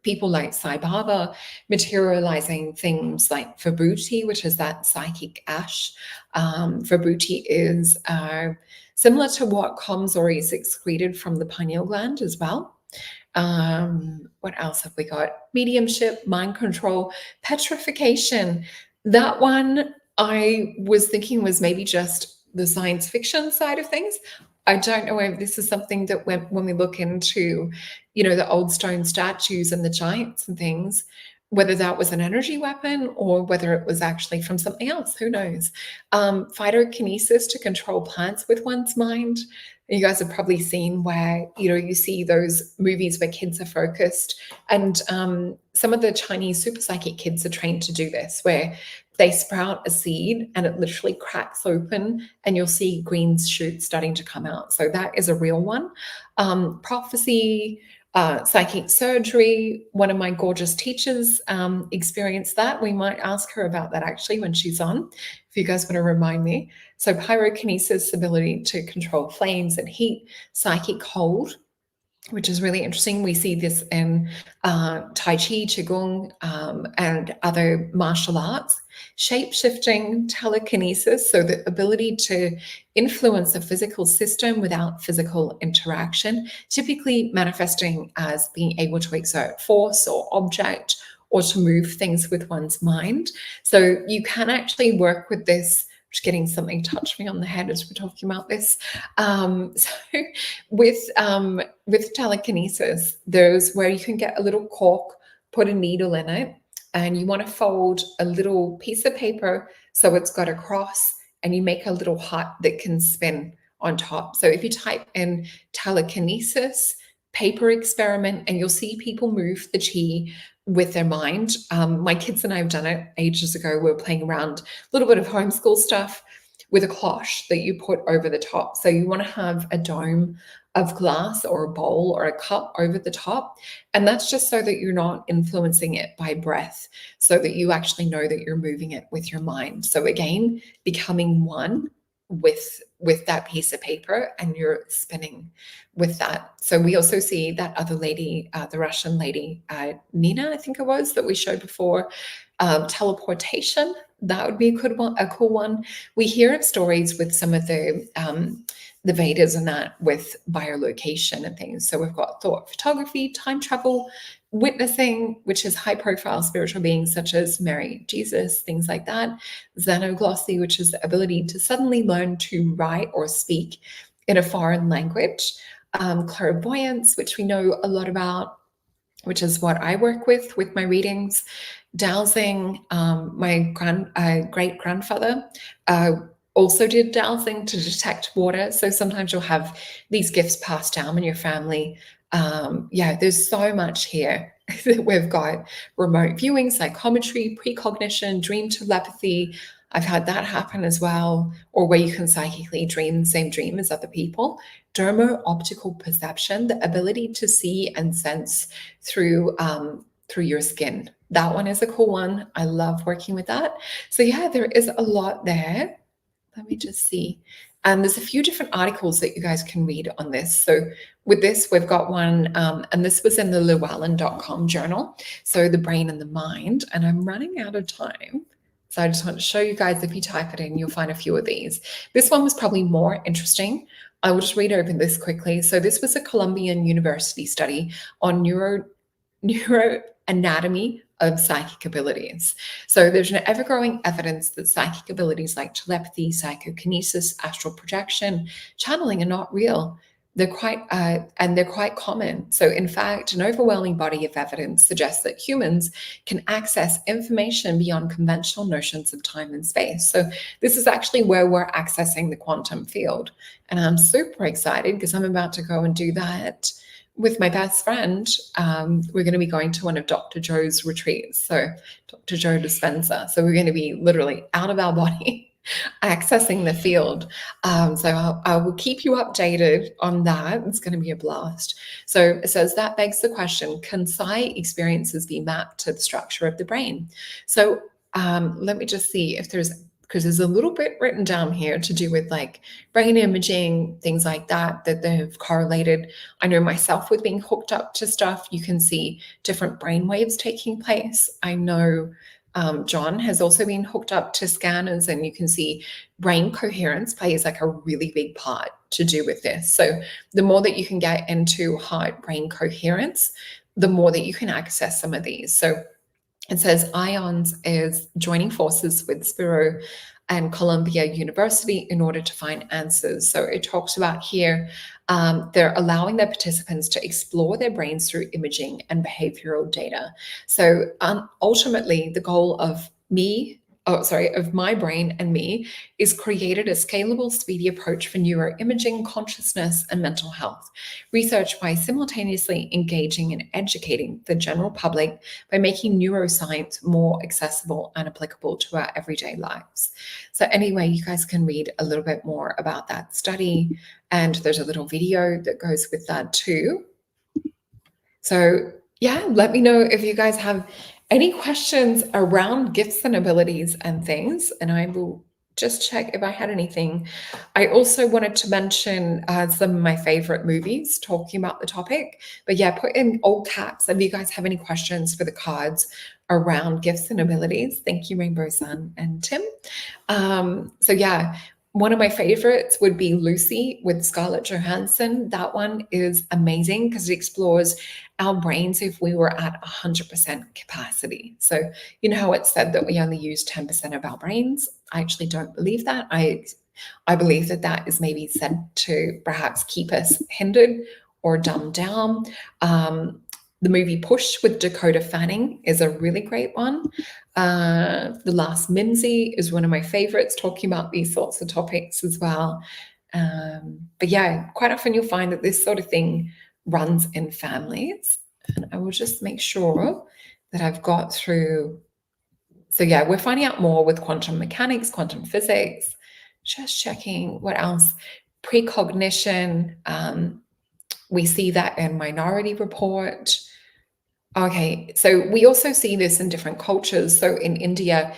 A: people like Sai Baba materializing things like Vibhuti, which is that psychic ash. Vibhuti is similar to what comes or is excreted from the pineal gland as well. What else have we got? Mediumship, mind control, petrification. That one I was thinking was maybe just the science fiction side of things. I don't know if this is something that when we look into, the old stone statues and the giants and things, whether that was an energy weapon or whether it was actually from something else, who knows? Phytokinesis to control plants with one's mind. You guys have probably seen where, you see those movies where kids are focused, and some of the Chinese super psychic kids are trained to do this, where they sprout a seed and it literally cracks open and you'll see green shoots starting to come out. So that is a real one. Prophecy, psychic surgery. One of my gorgeous teachers experienced that. We might ask her about that actually when she's on, if you guys want to remind me. So pyrokinesis, ability to control flames and heat, psychic hold, which is really interesting. We see this in Tai Chi, Qigong, and other martial arts. Shape-shifting, telekinesis, so the ability to influence a physical system without physical interaction, typically manifesting as being able to exert force or object or to move things with one's mind. So you can actually work with this. Just getting something touch me on the head as we're talking about this. So with telekinesis, there's where you can get a little cork, put a needle in it, and you want to fold a little piece of paper so it's got a cross, and you make a little hut that can spin on top. So if you type in telekinesis, paper experiment, and you'll see people move the chi with their mind. My kids and I have done it ages ago. We were playing around a little bit of homeschool stuff with a cloche that you put over the top. So you want to have a dome of glass or a bowl or a cup over the top. And that's just so that you're not influencing it by breath, so that you actually know that you're moving it with your mind. So again, becoming one with that piece of paper, and you're spinning with that. So we also see that other lady, the Russian lady, Nina, I think it was, that we showed before, teleportation. That would be a cool one. We hear of stories with some of the Vedas and that with biolocation and things. So we've got thought photography, time travel, witnessing, which is high profile spiritual beings such as Mary, Jesus, things like that. Xenoglossy, which is the ability to suddenly learn to write or speak in a foreign language. Clairvoyance, which we know a lot about, which is what I work with my readings. Dowsing, my great-grandfather also did dowsing to detect water. So sometimes you'll have these gifts passed down in your family. There's so much here. We've got remote viewing, psychometry, precognition, dream telepathy. I've had that happen as well, or where you can psychically dream the same dream as other people. Dermo-optical perception, the ability to see and sense through your skin. That one is a cool one. I love working with that. So yeah, there is a lot there. Let me just see. And there's a few different articles that you guys can read on this. So with this, we've got one, and this was in the Llewellyn.com journal. So the brain and the mind, and I'm running out of time. So I just want to show you guys, if you type it in, you'll find a few of these. This one was probably more interesting. I will just read over this quickly. So this was a Columbian University study on neuroanatomy of psychic abilities. So there's an ever-growing evidence that psychic abilities like telepathy, psychokinesis, astral projection, channeling are not real. They're quite common. So in fact, an overwhelming body of evidence suggests that humans can access information beyond conventional notions of time and space. So this is actually where we're accessing the quantum field. And I'm super excited because I'm about to go and do that with my best friend. We're going to be going to one of Dr. Joe's retreats. So Dr. Joe Dispenza. So we're going to be literally out of our body accessing the field. So I will keep you updated on that. It's going to be a blast. So it says that begs the question, can psi experiences be mapped to the structure of the brain? So let me just see if because there's a little bit written down here to do with like brain imaging, things like that they've correlated. I know myself with being hooked up to stuff, you can see different brain waves taking place. I know John has also been hooked up to scanners, and you can see brain coherence plays like a really big part to do with this. So the more that you can get into heart-brain coherence, the more that you can access some of these. So it says IONS is joining forces with Spiro and Columbia University in order to find answers. So it talks about here, they're allowing their participants to explore their brains through imaging and behavioral data. So ultimately, the goal of my brain and me is created a scalable, speedy approach for neuroimaging, consciousness, and mental health. Research by simultaneously engaging and educating the general public by making neuroscience more accessible and applicable to our everyday lives. So anyway, you guys can read a little bit more about that study, and there's a little video that goes with that too. So yeah, let me know if you guys have any questions around gifts and abilities and things, and I will just check if I had anything. I also wanted to mention some of my favorite movies talking about the topic, but yeah, put in all caps if you guys have any questions for the cards around gifts and abilities. Thank you, Rainbow Sun and Tim. So yeah, one of my favorites would be Lucy with Scarlett Johansson. That one is amazing because it explores our brains if we were at 100% capacity. So you know how it's said that we only use 10% of our brains? I actually don't believe that. I believe that that is maybe said to perhaps keep us hindered or dumbed down. The movie Push with Dakota Fanning is a really great one. The Last Mimsy is one of my favorites, talking about these sorts of topics as well. But yeah, quite often you'll find that this sort of thing runs in families. And I will just make sure that I've got through. So yeah, we're finding out more with quantum mechanics, quantum physics, just checking what else. Precognition, we see that in Minority Report. Okay, so we also see this in different cultures. So in India,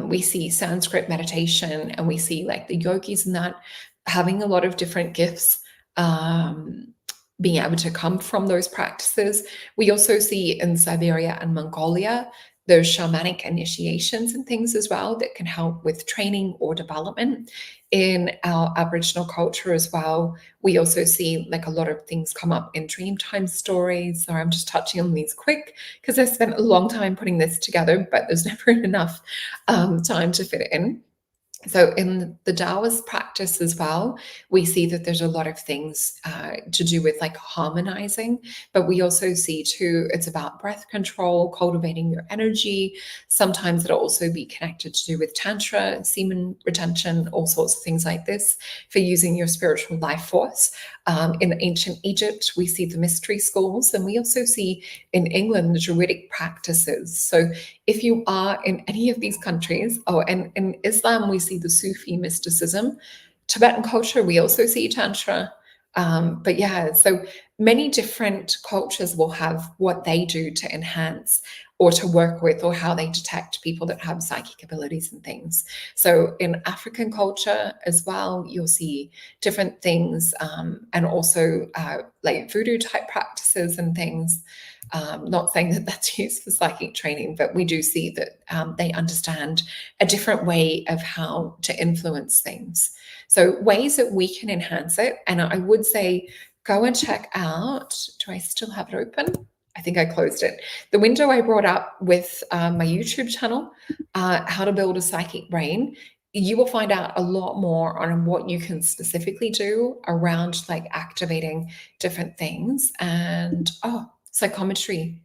A: we see Sanskrit meditation, and we see like the yogis and that having a lot of different gifts, being able to come from those practices. We also see in Siberia and Mongolia those shamanic initiations and things as well that can help with training or development. In our Aboriginal culture as well, we also see like a lot of things come up in Dreamtime stories. So I'm just touching on these quick because I spent a long time putting this together, but there's never enough time to fit it in. So in the Taoist practice as well, we see that there's a lot of things to do with like harmonizing, but we also see too, it's about breath control, cultivating your energy. Sometimes it'll also be connected to do with Tantra, semen retention, all sorts of things like this for using your spiritual life force. In ancient Egypt, we see the mystery schools, and we also see in England the Druidic practices. So if you are in any of these countries, and in Islam, we see the Sufi mysticism. Tibetan culture, we also see Tantra. But yeah, so many different cultures will have what they do to enhance or to work with, or how they detect people that have psychic abilities and things. So in African culture as well, you'll see different things, and also like voodoo type practices and things. Not saying that that's used for psychic training, but we do see that they understand a different way of how to influence things. So ways that we can enhance it. And I would say, go and check out, do I still have it open? I think I closed it. The window I brought up with my YouTube channel, How to Build a Psychic Brain, you will find out a lot more on what you can specifically do around like activating different things. And psychometry.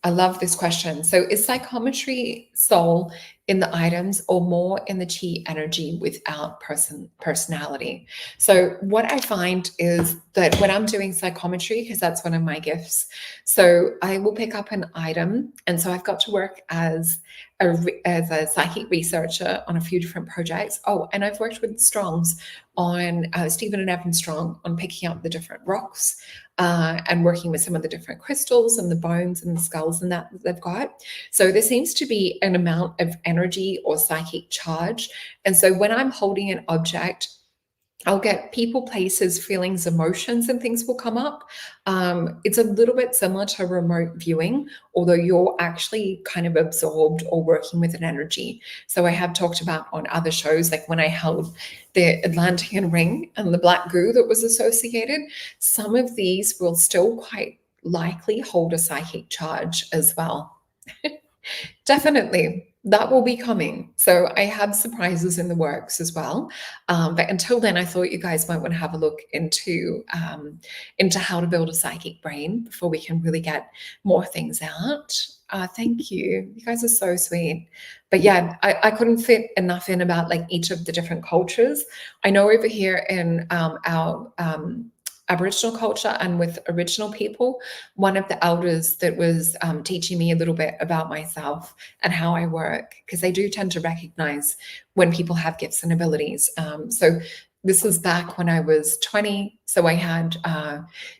A: I love this question. So is psychometry soul in the items or more in the chi energy without personality? So what I find is that when I'm doing psychometry, because that's one of my gifts, so I will pick up an item. And so I've got to work as a psychic researcher on a few different projects. Oh, and I've worked with Strongs on Stephen and Evan Strong on picking up the different rocks and working with some of the different crystals and the bones and the skulls and that they've got. So there seems to be an amount of energy or psychic charge. And so when I'm holding an object, I'll get people, places, feelings, emotions, and things will come up. It's a little bit similar to remote viewing, although you're actually kind of absorbed or working with an energy. So I have talked about on other shows, like when I held the Atlantean ring and the black goo that was associated, some of these will still quite likely hold a psychic charge as well. Definitely. that will be coming. So I have surprises in the works as well. But until then, I thought you guys might want to have a look into how to build a psychic brain before we can really get more things out. Thank you. You guys are so sweet. But yeah, I couldn't fit enough in about like each of the different cultures. I know over here in our Aboriginal culture and with Original people, one of the elders that was teaching me a little bit about myself and how I work, because they do tend to recognize when people have gifts and abilities. So this was back when I was 20. So I had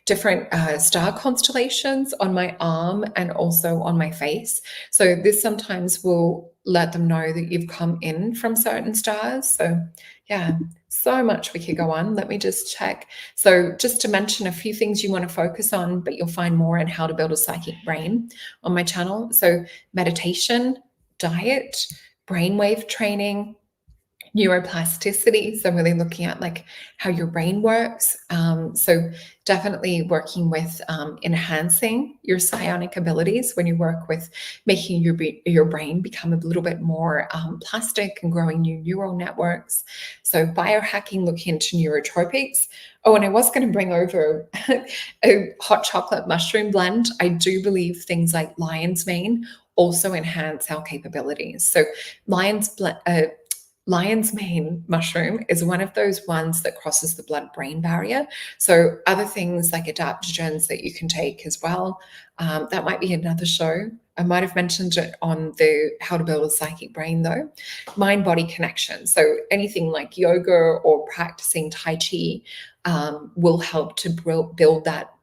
A: different star constellations on my arm and also on my face. So this sometimes will let them know that you've come in from certain stars. So yeah, so much we could go on. Let me just check. So just to mention a few things you want to focus on, but you'll find more in how to build a psychic brain on my channel. So meditation, diet, brainwave training, neuroplasticity, so really looking at like how your brain works. So definitely working with enhancing your psionic abilities when you work with making your brain become a little bit more plastic and growing new neural networks. So biohacking, looking into neurotropics. Oh, and I was going to bring over a hot chocolate mushroom blend. I do believe things like lion's mane also enhance our capabilities. So lion's mane mushroom is one of those ones that crosses the blood-brain barrier. So other things like adaptogens that you can take as well. That might be another show. I might have mentioned it on the how to build a psychic brain though. Mind-body connection. So anything like yoga or practicing Tai Chi will help to build that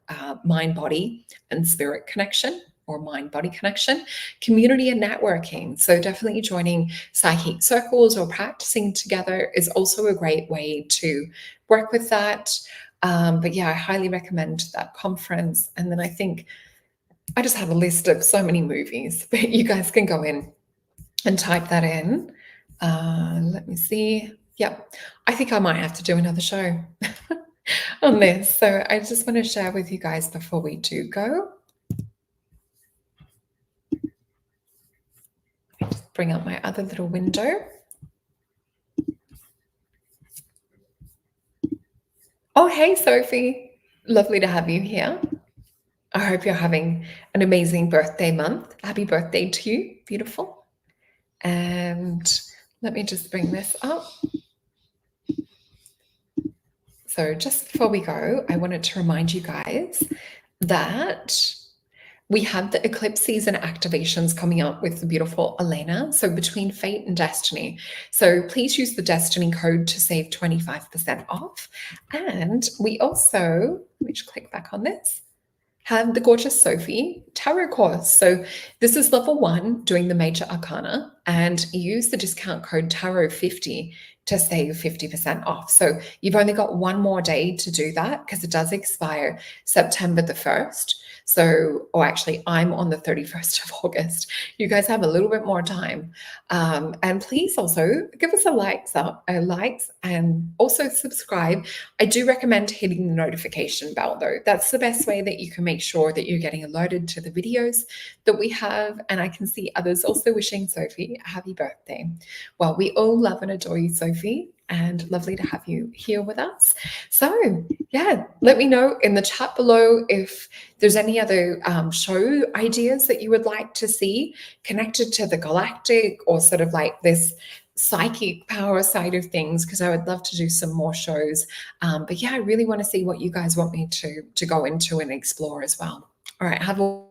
A: mind-body and spirit connection, or mind-body connection. Community and networking. So definitely joining psychic circles or practicing together is also a great way to work with that. But yeah, I highly recommend that conference. And then I think I just have a list of so many movies, but you guys can go in and type that in. Let me see. Yep, I think I might have to do another show on this. So I just want to share with you guys before we do go. Bring up my other little window. Oh, hey, Sophie. Lovely to have you here. I hope you're having an amazing birthday month. Happy birthday to you. Beautiful. And let me just bring this up. So just before we go, I wanted to remind you guys that we have the eclipse season activations coming up with the beautiful Elena. So between fate and destiny. So please use the destiny code to save 25% off. And we also, let me just click back on this, have the gorgeous Sophie tarot course. So this is level 1 doing the major arcana, and use the discount code tarot50 to save 50% off. So you've only got one more day to do that because it does expire September the 1st. So, or actually I'm on the 31st of August. You guys have a little bit more time. And please also give us a likes and also subscribe. I do recommend hitting the notification bell though. That's the best way that you can make sure that you're getting alerted to the videos that we have. And I can see others also wishing Sophie a happy birthday. Well, we all love and adore you, Sophie, and lovely to have you here with us. So yeah, let me know in the chat below if there's any other show ideas that you would like to see connected to the Galactic or sort of like this psychic power side of things, because I would love to do some more shows. But yeah, I really want to see what you guys want me to go into and explore as well. All right, have a